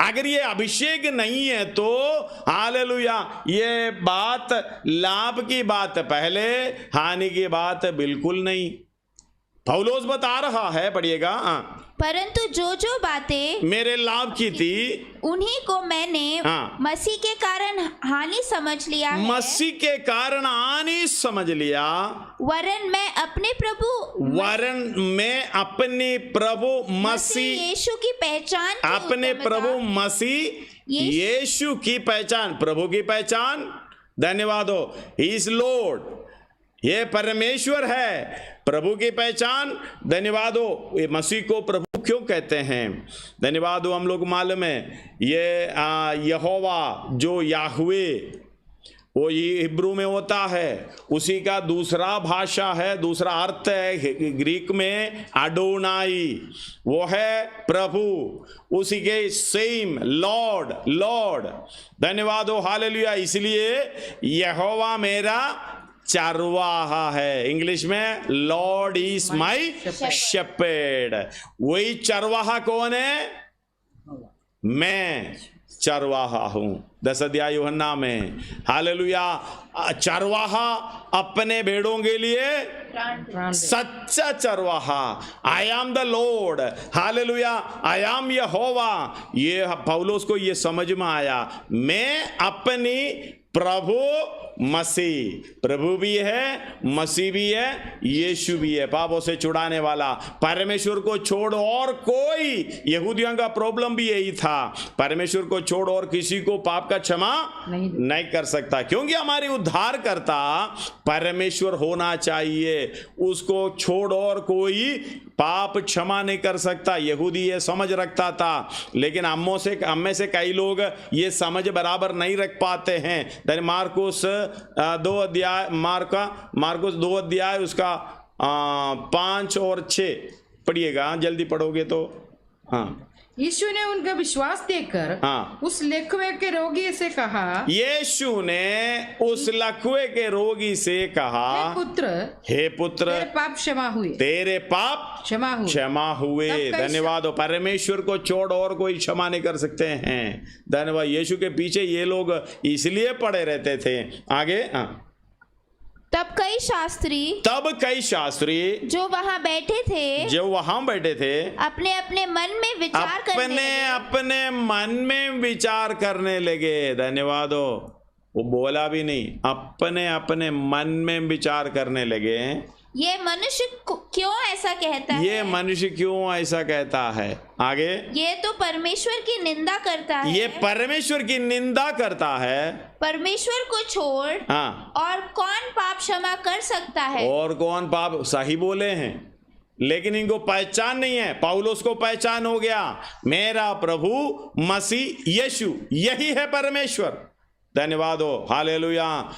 Speaker 1: अगर ये अभिषेक नहीं है तो हालेलुया ये बात लाभ की बात पहले, हानि की बात बिल्कुल नहीं। पौलुस बता रहा है, पढ़िएगा।
Speaker 2: परंतु जो बातें मेरे लाभ की थी उन्हीं को मैंने मसीह के कारण हानि समझ लिया है।
Speaker 1: मसीह के कारण हानि समझ लिया।
Speaker 2: वरन मैं अपने प्रभु मसीह यीशु की पहचान,
Speaker 1: अपने प्रभु मसीह यीशु की पहचान, प्रभु की पहचान। धन्यवाद हो। ही इज लॉर्ड, ये परमेश्वर है, प्रभु की पहचान। धन्यवाद हो। ये मसीह को प्रभु
Speaker 3: क्यों कहते हैं? धन्यवाद हो, हम लोग मालूम है ये यहोवा जो याहवे वो ये हिब्रू में होता है, उसी का दूसरा भाषा है, दूसरा अर्थ है ग्रीक में अडोनाई, वो है प्रभु, उसी के सेम लॉर्ड, लॉर्ड। धन्यवाद हो, हालेलुया। इसलिए यहोवा मेरा चरवाहा है, इंग्लिश में लॉर्ड इज माई शेपर्ड। वही चरवाहा कौन है? मैं चरवाहा हूं। 10 अध्याय यूहन्ना में, हालेलुया। चरवाहा अपने भेड़ों के लिए सच्चा चरवाहा, I am the lord, hallelujah, I am यहोवा। ये पौलुस को ये समझ में आया, मैं अपनी प्रभु मसीह, प्रभु भी है, मसीह भी है, यीशु भी है, पापों से छुड़ाने वाला। परमेश्वर को छोड़ और कोई, यहूदियों का प्रॉब्लम भी यही था, परमेश्वर को छोड़ और किसी को पाप का क्षमा नहीं कर सकता, क्योंकि हमारी उद्धार करता परमेश्वर होना चाहिए, उसको छोड़ और कोई पाप क्षमा नहीं कर सकता। यहूदी ये समझ रखता था, लेकिन हम में से कई लोग ये समझ बराबर नहीं रख पाते हैं। मार्कुस 2 अध्याय, मार्कुस 2 अध्याय उसका 5 और 6 पढ़िएगा, जल्दी पढ़ोगे तो। हाँ,
Speaker 4: यीशु ने उनका विश्वास देखकर उस लकवे के रोगी से कहा,
Speaker 3: यीशु ने उस लकवे के रोगी से कहा, हे पुत्र
Speaker 4: तेरे पाप क्षमा हुए,
Speaker 3: तेरे पाप क्षमा हुए। धन्यवाद हो, परमेश्वर को छोड़ और कोई क्षमा नहीं कर सकते हैं। धन्यवाद, यीशु के पीछे ये लोग इसलिए पड़े रहते थे। आगे,
Speaker 2: तब कई शास्त्री जो वहां बैठे थे अपने अपने मन में विचार करने लगे।
Speaker 3: धन्यवाद हो, वो बोला भी नहीं, अपने अपने मन में विचार करने लगे,
Speaker 2: ये मनुष्य क्यों ऐसा कहता है?
Speaker 3: ये मनुष्य क्यों ऐसा कहता है? आगे,
Speaker 2: ये तो परमेश्वर की निंदा करता है,
Speaker 3: ये परमेश्वर की निंदा करता है,
Speaker 2: परमेश्वर को छोड़ और कौन पाप क्षमा कर सकता है?
Speaker 3: और कौन पाप, सही बोले हैं, लेकिन इनको पहचान नहीं है। पौलुस को पहचान हो गया, मेरा प्रभु मसीह यीशु यही है परमेश्वर। धन्यवाद हो, हालेलुया।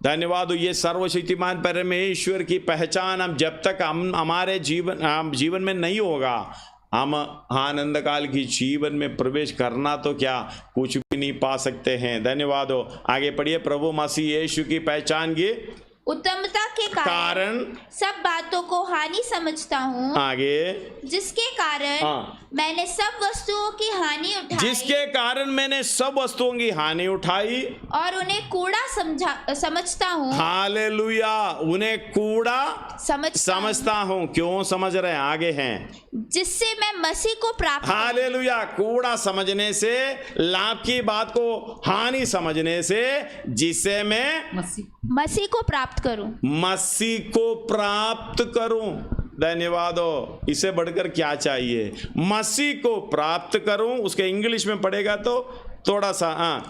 Speaker 3: धन्यवाद हो, ये सर्वशक्तिमान परमेश्वर की पहचान हम जब तक हमारे जीवन में नहीं होगा, हम आनंद काल की जीवन में प्रवेश करना तो क्या, कुछ भी नहीं पा सकते हैं। धन्यवाद हो, आगे पढ़िए। प्रभु मसीह यीशु की पहचान की
Speaker 2: उत्तमता के कारण सब बातों को हानि समझता हूँ,
Speaker 3: आगे,
Speaker 2: जिसके कारण मैंने सब वस्तुओं की हानि उठाई, और उन्हें कूड़ा समझता हूँ।
Speaker 3: हालेलुया, उन्हें कूड़ा समझता हूँ। क्यों समझ रहे हैं? आगे हैं,
Speaker 2: जिससे मैं मसीह को प्राप्त।
Speaker 3: हालेलुया, कूड़ा समझने से, लाभ की बात को हानि समझने से, जिससे मैं
Speaker 2: मसीह को प्राप्त करूं।
Speaker 3: धन्यवाद हो, इसे बढ़कर क्या चाहिए? मसीह को प्राप्त करूं। उसके इंग्लिश में पढ़ेगा तो थोड़ा सा,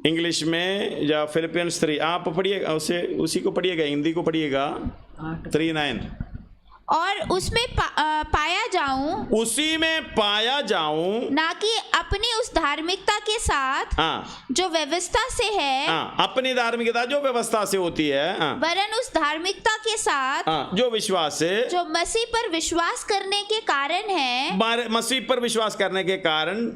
Speaker 3: इंग्लिश में, या फिलिपियंस 3 आप पढ़िएगा, उसी को पढ़िएगा, हिंदी को पढ़िएगा 3:9।
Speaker 2: और उसमें पाया जाऊं,
Speaker 3: उसी में पाया जाऊं,
Speaker 2: ना कि अपनी उस धार्मिकता के साथ जो व्यवस्था से है,
Speaker 3: अपनी धार्मिकता जो व्यवस्था से होती है,
Speaker 2: वरन उस धार्मिकता के साथ
Speaker 3: जो विश्वास है,
Speaker 2: जो मसीह पर विश्वास करने के कारण है,
Speaker 3: मसीह पर विश्वास करने के कारण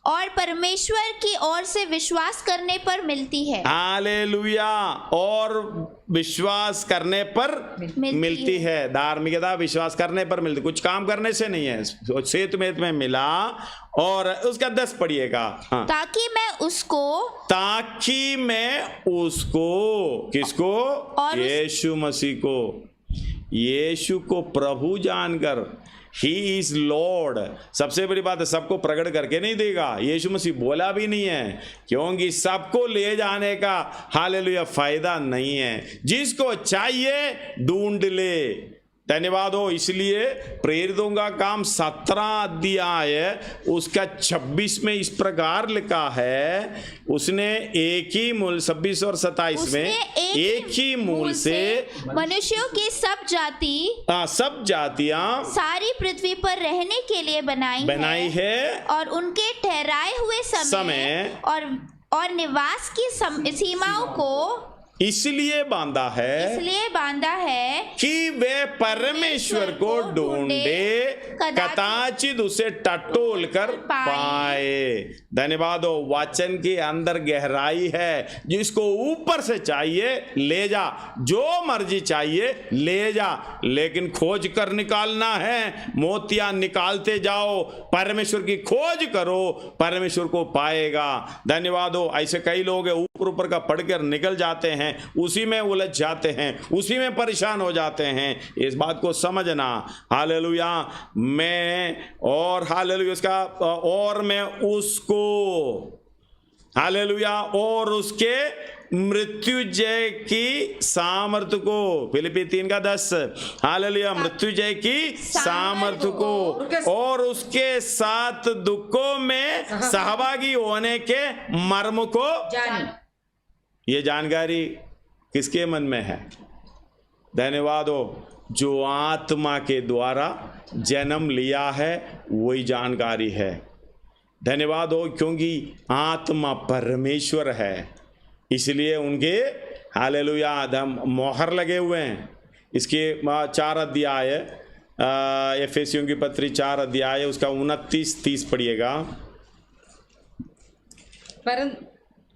Speaker 2: और परमेश्वर की ओर से विश्वास करने पर मिलती है।
Speaker 3: हालेलुया, और विश्वास करने पर मिलती है। धार्मिकता विश्वास करने पर मिलती, कुछ काम करने से नहीं है। सेतुमेत में मिला, और उसका 10 पढ़िएगा।
Speaker 2: ताकि मैं उसको किसको?
Speaker 3: यीशु मसीह को, यीशु को प्रभु जानकर, ही इज लॉर्ड। सबसे बड़ी बात है, सबको प्रकट करके नहीं देगा, यीशु मसीह बोला भी नहीं है, क्योंकि सबको ले जाने का हालेलुया फायदा नहीं है। जिसको चाहिए ढूंढ ले,
Speaker 1: धन्यवाद हो। इसलिए प्रेरितों का काम 17 अध्याय उसका 26 में इस प्रकार लिखा है, उसने एक ही मूल 26 और 27 में एक ही मूल से
Speaker 2: मनुष्यों की सब
Speaker 1: जातियां
Speaker 2: सारी पृथ्वी पर रहने के लिए बनाई है और उनके ठहराए हुए समय और निवास की सीमाओं को
Speaker 1: इसलिए बांधा है कि वे परमेश्वर को ढूंढे, कदाचित उसे टटोल कर पाए। धन्यवाद हो। वचन के अंदर गहराई है, जिसको ऊपर से चाहिए ले जा, जो मर्जी चाहिए ले जा, लेकिन खोज कर निकालना है। मोतियां निकालते जाओ, परमेश्वर की खोज करो, परमेश्वर को पाएगा। धन्यवाद हो। ऐसे कई लोग ऊपर ऊपर का पढ़कर निकल जाते हैं, उसी में उलझ जाते हैं, उसी में परेशान हो जाते हैं। इस बात को समझना। हालेलुया। मैं उसको हालेलुया और उसके मृत्युजय की सामर्थ्य को, फिलिपी 3:10, हालेलुया, मृत्युजय की सामर्थ्य को और उसके साथ दुखों में सहभागी होने के मर्म को ये जानकारी किसके मन में है? धन्यवाद हो। जो आत्मा के द्वारा जन्म लिया है वही जानकारी है। धन्यवाद हो, क्योंकि आत्मा परमेश्वर है, इसलिए उनके हालेलुया मोहर लगे हुए हैं। इसके 4 अध्याय एफेसियों की पत्री 4 अध्याय उसका 29-30 पढ़िएगा।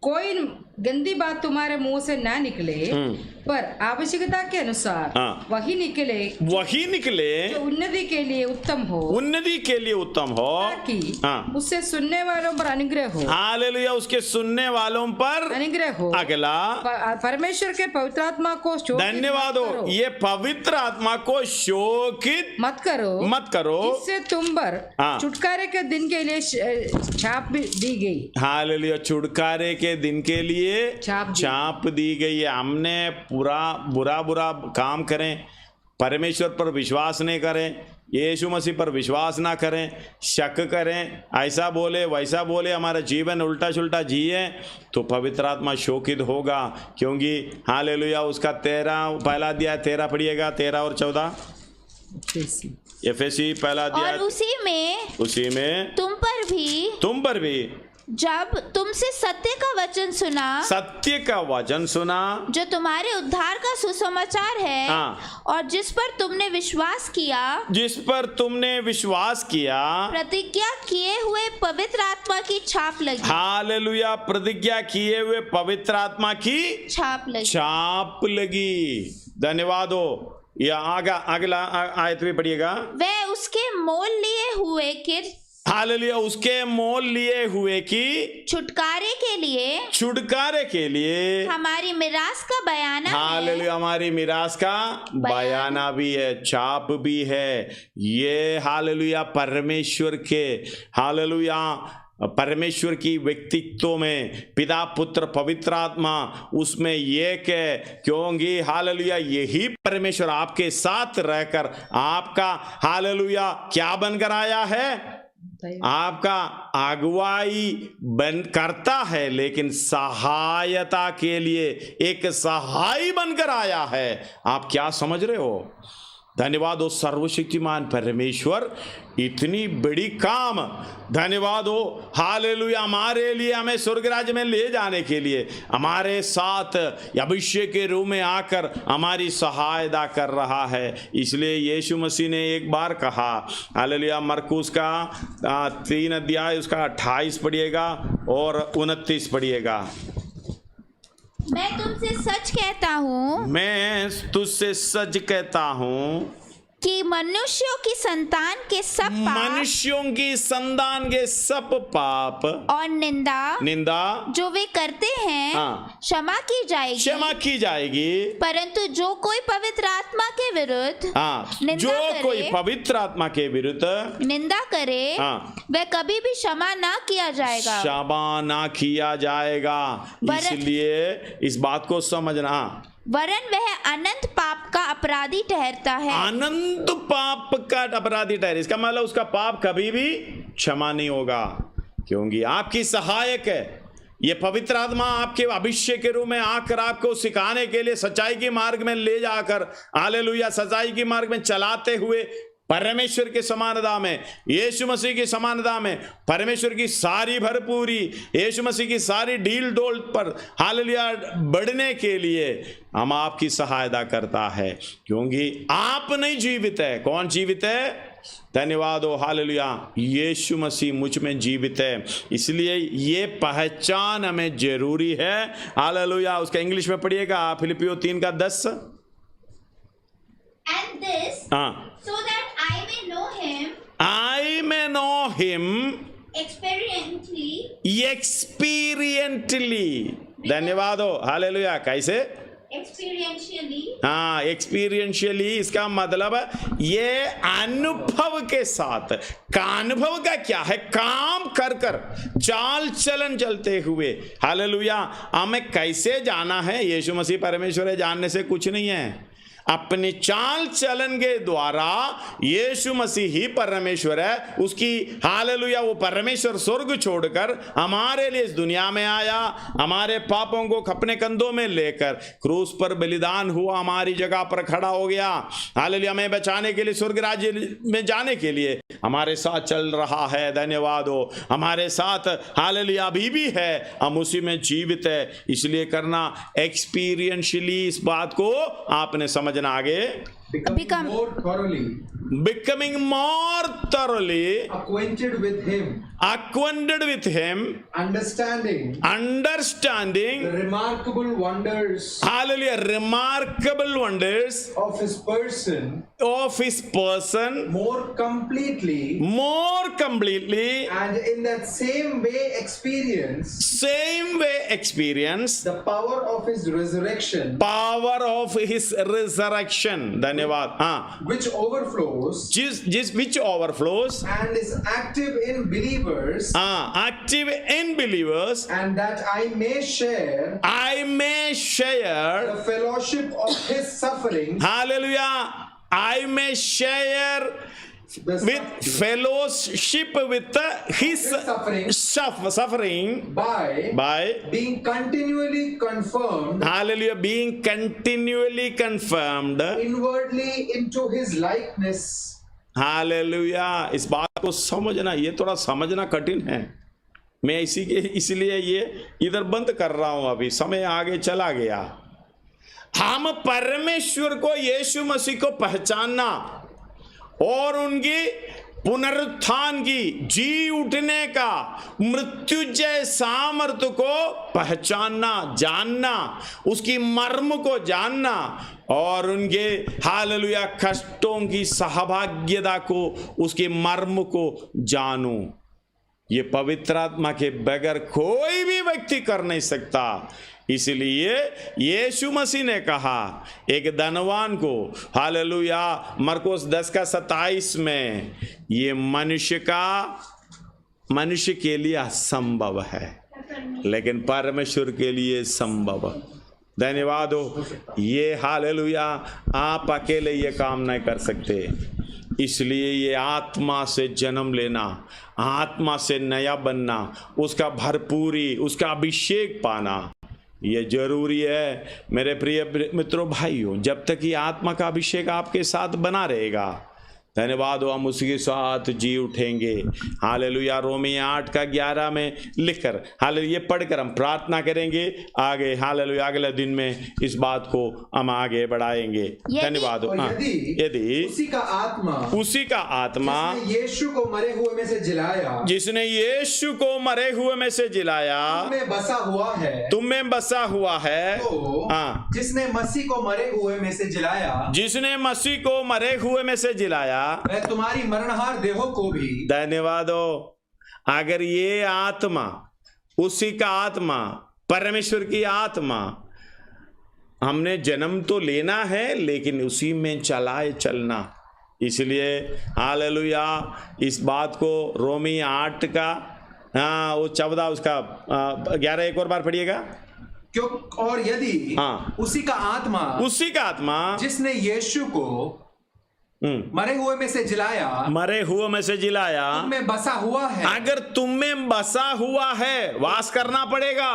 Speaker 4: कोई गंदी बात तुम्हारे मुंह से ना निकले, पर आवश्यकता के अनुसार वही निकले जो उन्नति के लिए उत्तम हो, ताकि उससे सुनने वालों पर अनुग्रह हो।
Speaker 1: हालेलुया। उसके सुनने वालों पर अनुग्रह हो। अगला,
Speaker 4: परमेश्वर के पवित्र आत्मा को
Speaker 1: धन्यवाद हो। ये पवित्र आत्मा को शोकित मत करो,
Speaker 4: इससे तुम पर छुटकारे के दिन के लिए छाप दी गई।
Speaker 1: हालेलुया। छुटकारे के दिन के लिए छाप दी गई है। हमने बुरा काम करें, परमेश्वर पर विश्वास नहीं करें, यीशु मसीह पर विश्वास ना करें, शक करें, ऐसा बोले वैसा बोले, हमारा जीवन उल्टा सुल्टा जिए, तो पवित्र आत्मा शोकित होगा। क्योंकि हालेलुया उसका 1 अध्याय 13 पढ़िएगा, 13 और 14 एफेसी 1 अध्याय।
Speaker 2: और उसी में तुम पर भी जब तुमसे सत्य का वचन सुना, जो तुम्हारे उद्धार का सुसमाचार है, और जिस पर तुमने विश्वास किया, प्रतिज्ञा किए हुए पवित्र आत्मा की छाप लगी।
Speaker 1: हालेलुया। प्रतिज्ञा किए हुए पवित्र आत्मा की छाप लगी। धन्यवाद हो। या अगला आयत भी पढ़िएगा।
Speaker 2: वे उसके मोल लिए हुए कि छुटकारे के लिए हमारी मिरास का बयाना
Speaker 1: हालेलुया। हमारी मिरास का बयाना भी है, छाप भी है। ये हालेलुया परमेश्वर की व्यक्तित्व में पिता पुत्र पवित्र आत्मा उसमें एक है। क्योंकि हालेलुया यही परमेश्वर आपके साथ रहकर आपका हालेलुया क्या बनकर आया है? आपका अगुवाई बन करता है, लेकिन सहायता के लिए एक सहाय बनकर आया है। आप क्या समझ रहे हो? धन्यवाद हो सर्वशक्तिमान परमेश्वर, इतनी बड़ी काम। धन्यवाद हो हालेलुया हमारे लिए, हमें स्वर्ग राज्य में ले जाने के लिए हमारे साथ अभिषेक के रूप में आकर हमारी सहायता कर रहा है। इसलिए यीशु मसीह ने एक बार कहा, हालेलुया, मरकुस का 3 अध्याय उसका 28 पढ़िएगा और 29 पढ़िएगा।
Speaker 2: मैं तुझसे सच कहता हूँ कि मनुष्यों की संतान के सब पाप और निंदा जो वे करते हैं क्षमा की जाएगी, परंतु जो कोई पवित्र आत्मा के विरुद्ध निंदा करे वह कभी भी क्षमा ना किया जाएगा।
Speaker 1: इसलिए इस बात को समझना,
Speaker 2: वरन वह अनंत पाप का अपराधी ठहरता है।
Speaker 1: अनंत पाप का अपराधी ठहरे, इसका मतलब उसका पाप कभी भी क्षमा नहीं होगा, क्योंकि आपकी सहायक है। ये पवित्र आत्मा आपके अभिषेक के रूप में आकर आपको सिखाने के लिए, सच्चाई के मार्ग में ले जाकर, हालेलुया, सच्चाई के मार्ग में चलाते हुए परमेश्वर के समानता में, यीशु मसीह की समानता में, परमेश्वर की सारी भरपूरी, यीशु मसीह की सारी डील डोल पर हालेलुया बढ़ने के लिए हम आपकी सहायता करता है, क्योंकि आप नहीं जीवित है। कौन जीवित है? धन्यवाद हो, हालेलुया, यीशु मसीह मुझ में जीवित है। इसलिए ये पहचान हमें जरूरी है। हालेलुया। उसका इंग्लिश में पढ़िएगा, फिलिपियों 3:10।
Speaker 2: And this, so that I may know him experientially. धन्यवाद हो, हालेलुया। कैसे? एक्सपीरियंशियली, इसका मतलब ये अनुभव के साथ। का अनुभव का क्या है? काम कर कर, चाल चलन चलते हुए। हालेलुया। हमें कैसे जाना है? यीशु मसीह परमेश्वर है, जानने से कुछ नहीं है। अपने चाल चलन के द्वारा यीशु मसीह ही परमेश्वर है। उसकी हालेलुया, वो परमेश्वर स्वर्ग छोड़कर हमारे लिए इस दुनिया में आया, हमारे पापों को अपने कंधों में लेकर क्रूस पर बलिदान हुआ, हमारी जगह पर खड़ा हो गया। हालेलुया, हमें बचाने के लिए, स्वर्ग राज्य में जाने के लिए हमारे साथ चल रहा है। धन्यवाद हो, हमारे साथ हालेलुया अभी भी है, हम उसी में जीवित है। इसलिए करना एक्सपीरियंशियली, इस बात को आपने समझना आगे। Becoming more thoroughly
Speaker 3: acquainted with him, understanding the remarkable wonders,
Speaker 1: hallelujah, remarkable wonders
Speaker 3: of his person, more completely, and in that same way experience the power of his resurrection,
Speaker 1: धन्यवाद। हाँ,
Speaker 3: which overflows,
Speaker 1: which overflows
Speaker 3: and is active in believers, and that I may share the fellowship of his sufferings.
Speaker 1: Hallelujah. I may share with fellowship with his suffering by
Speaker 3: being continually confirmed,
Speaker 1: hallelujah, being continually confirmed
Speaker 3: inwardly into his likeness.
Speaker 1: Hallelujah. इस बात को समझना, ये थोड़ा समझना कठिन है। मैं इसलिए ये इधर बंद कर रहा हूं, अभी समय आगे चला गया। हम परमेश्वर को, यीशु मसीह को पहचानना और उनकी पुनरुत्थान की, जी उठने का, मृत्युजय सामर्थ्य को पहचानना, जानना, उसकी मर्म को जानना और उनके हालेलुया कष्टों की सहभाग्यता को, उसके मर्म को जानूं। ये पवित्र आत्मा के बगैर कोई भी व्यक्ति कर नहीं सकता। इसलिए यीशु मसीह ने कहा एक धनवान को, हालेलुया, मरकुस 10:27 में, ये मनुष्य के लिए असंभव है, लेकिन परमेश्वर के लिए संभव। धन्यवाद हो। ये हालेलुया आप अकेले ये काम नहीं कर सकते। इसलिए ये आत्मा से जन्म लेना, आत्मा से नया बनना, उसका भरपूरी, उसका अभिषेक पाना, ये जरूरी है। मेरे प्रिय मित्रों, भाइयों, जब तक ये आत्मा का अभिषेक आपके साथ बना रहेगा, धन्यवाद हो, हम उसके साथ जी उठेंगे। हालेलुया। रोमी 8:11 में लिखकर, हालेलुया, पढ़कर हम प्रार्थना करेंगे आगे। हालेलुया, अगले दिन में इस बात को हम आगे बढ़ाएंगे। धन्यवाद हो। यदि उसी का आत्मा
Speaker 3: जिसने यीशु को मरे हुए में से जिलाया, तुम में बसा हुआ है, तो जिसने मसीह को मरे हुए में से जिलाया, वह तुम्हारी मरणहार देहों को भी,
Speaker 1: धन्यवाद हो। अगर ये आत्मा, उसी का आत्मा, परमेश्वर की आत्मा, हमने जन्म तो लेना है लेकिन उसी में चलना। इसलिए हालेलुया, इस बात को रोमी 8 का वो 14 उसका 11 एक और बार पढ़िएगा।
Speaker 5: क्यों? और यदि उसी का आत्मा जिसने यीशु को मरे हुए में से जिलाया तुम में बसा हुआ है,
Speaker 1: अगर तुम में बसा हुआ है, वास करना पड़ेगा।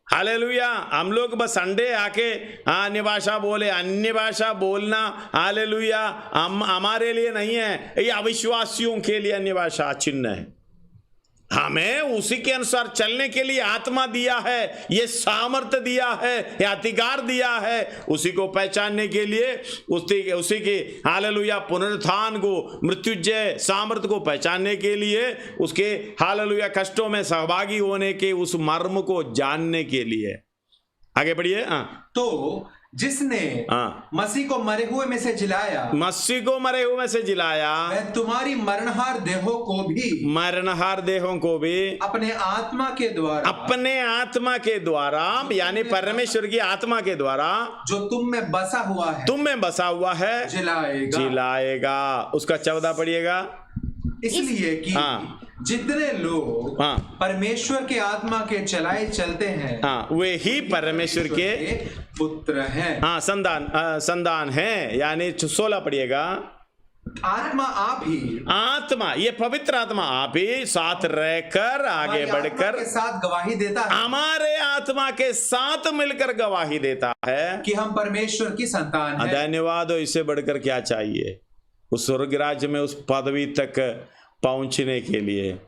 Speaker 1: हालेलुया। हम लोग बस अंडे आके अन्य भाषा बोले, अन्य भाषा बोलना हालेलुया हमारे लिए नहीं है, ये अविश्वासियों के लिए अन्य भाषा चिन्ह है। हमें उसी के अनुसार चलने के लिए आत्मा दिया है, ये सामर्थ्य दिया है, ये अधिकार दिया है, उसी को पहचानने के लिए, उसी के हालेलुया पुनरुत्थान को, मृत्युंजय सामर्थ्य को पहचानने के लिए, उसके हालेलुया कष्टों में सहभागी होने के उस मर्म को जानने के लिए। आगे बढ़िए।
Speaker 5: तो जिसने मसीह को मरे हुए में से जिलाया, वह तुम्हारी मरणहार देहों को भी अपने आत्मा के द्वारा यानी परमेश्वर की आत्मा के द्वारा जो तुम में बसा हुआ है
Speaker 1: जिलाएगा। उसका 14 पढ़िएगा।
Speaker 5: इसलिए कि जितने लोग परमेश्वर के आत्मा के चलाए चलते हैं
Speaker 1: वे ही परमेश्वर के
Speaker 5: पुत्र हैं।
Speaker 1: संतान हैं। यानी 16 पढ़िएगा।
Speaker 5: आत्मा
Speaker 1: ये पवित्र आत्मा आप ही साथ रहकर आगे बढ़कर
Speaker 5: के साथ गवाही देता है,
Speaker 1: हमारे आत्मा के साथ मिलकर गवाही देता है
Speaker 5: कि हम परमेश्वर की संतान हैं।
Speaker 1: धन्यवाद। इससे बढ़कर क्या चाहिए? उस स्वर्ग राज्य में उस पदवी तक पहुंचने के लिए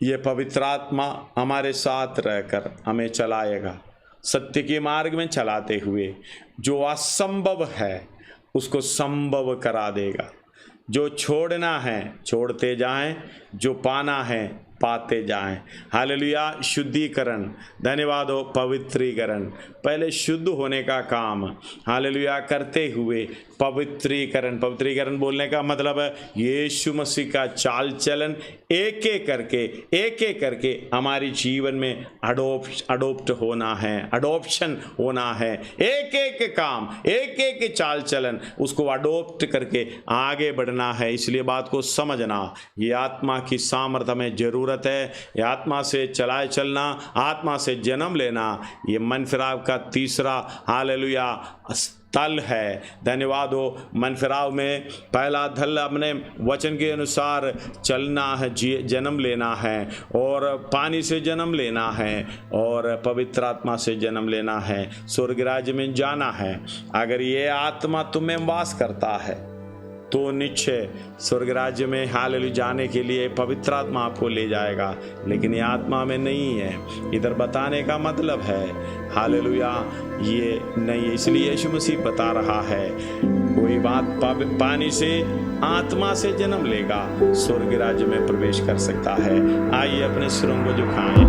Speaker 1: ये पवित्र आत्मा हमारे साथ रहकर हमें चलाएगा, सत्य के मार्ग में चलाते हुए। जो असंभव है उसको संभव करा देगा। जो छोड़ना है छोड़ते जाएं, जो पाना है पाते जाएं। हालेलुया। शुद्धिकरण, धन्यवाद हो, पवित्रीकरण। पहले शुद्ध होने का काम हालेलुया करते हुए पवित्रीकरण बोलने का मतलब है यीशु मसीह का चाल चलन एक एक करके हमारी जीवन में अडोप्ट होना है, अडोप्शन होना है। एक एक काम, एक एक चाल चलन उसको अडोप्ट करके आगे बढ़ना है। इसलिए बात को समझना, ये आत्मा की सामर्थ्य में जरूरत है। ये आत्मा से चलाए चलना, आत्मा से जन्म लेना, ये मन फिराव का तीसरा हालेलुया स्थल है। धन्यवाद हो। मन फिराव में पहला धल अपने वचन के अनुसार चलना है, जन्म लेना है, और पानी से जन्म लेना है, और पवित्र आत्मा से जन्म लेना है, स्वर्ग राज्य में जाना है। अगर ये आत्मा तुम्हें वास करता है तो निश्चय स्वर्ग राज्य में हालेलुया जाने के लिए पवित्र आत्मा आपको ले जाएगा। लेकिन ये आत्मा में नहीं है। इधर बताने का मतलब है हालेलुया ये नहीं है। इसलिए यीशु मसीह बता रहा है कोई बात पानी से आत्मा से जन्म लेगा स्वर्ग राज्य में प्रवेश कर सकता है। आइए अपने सिरों को झुकाएं।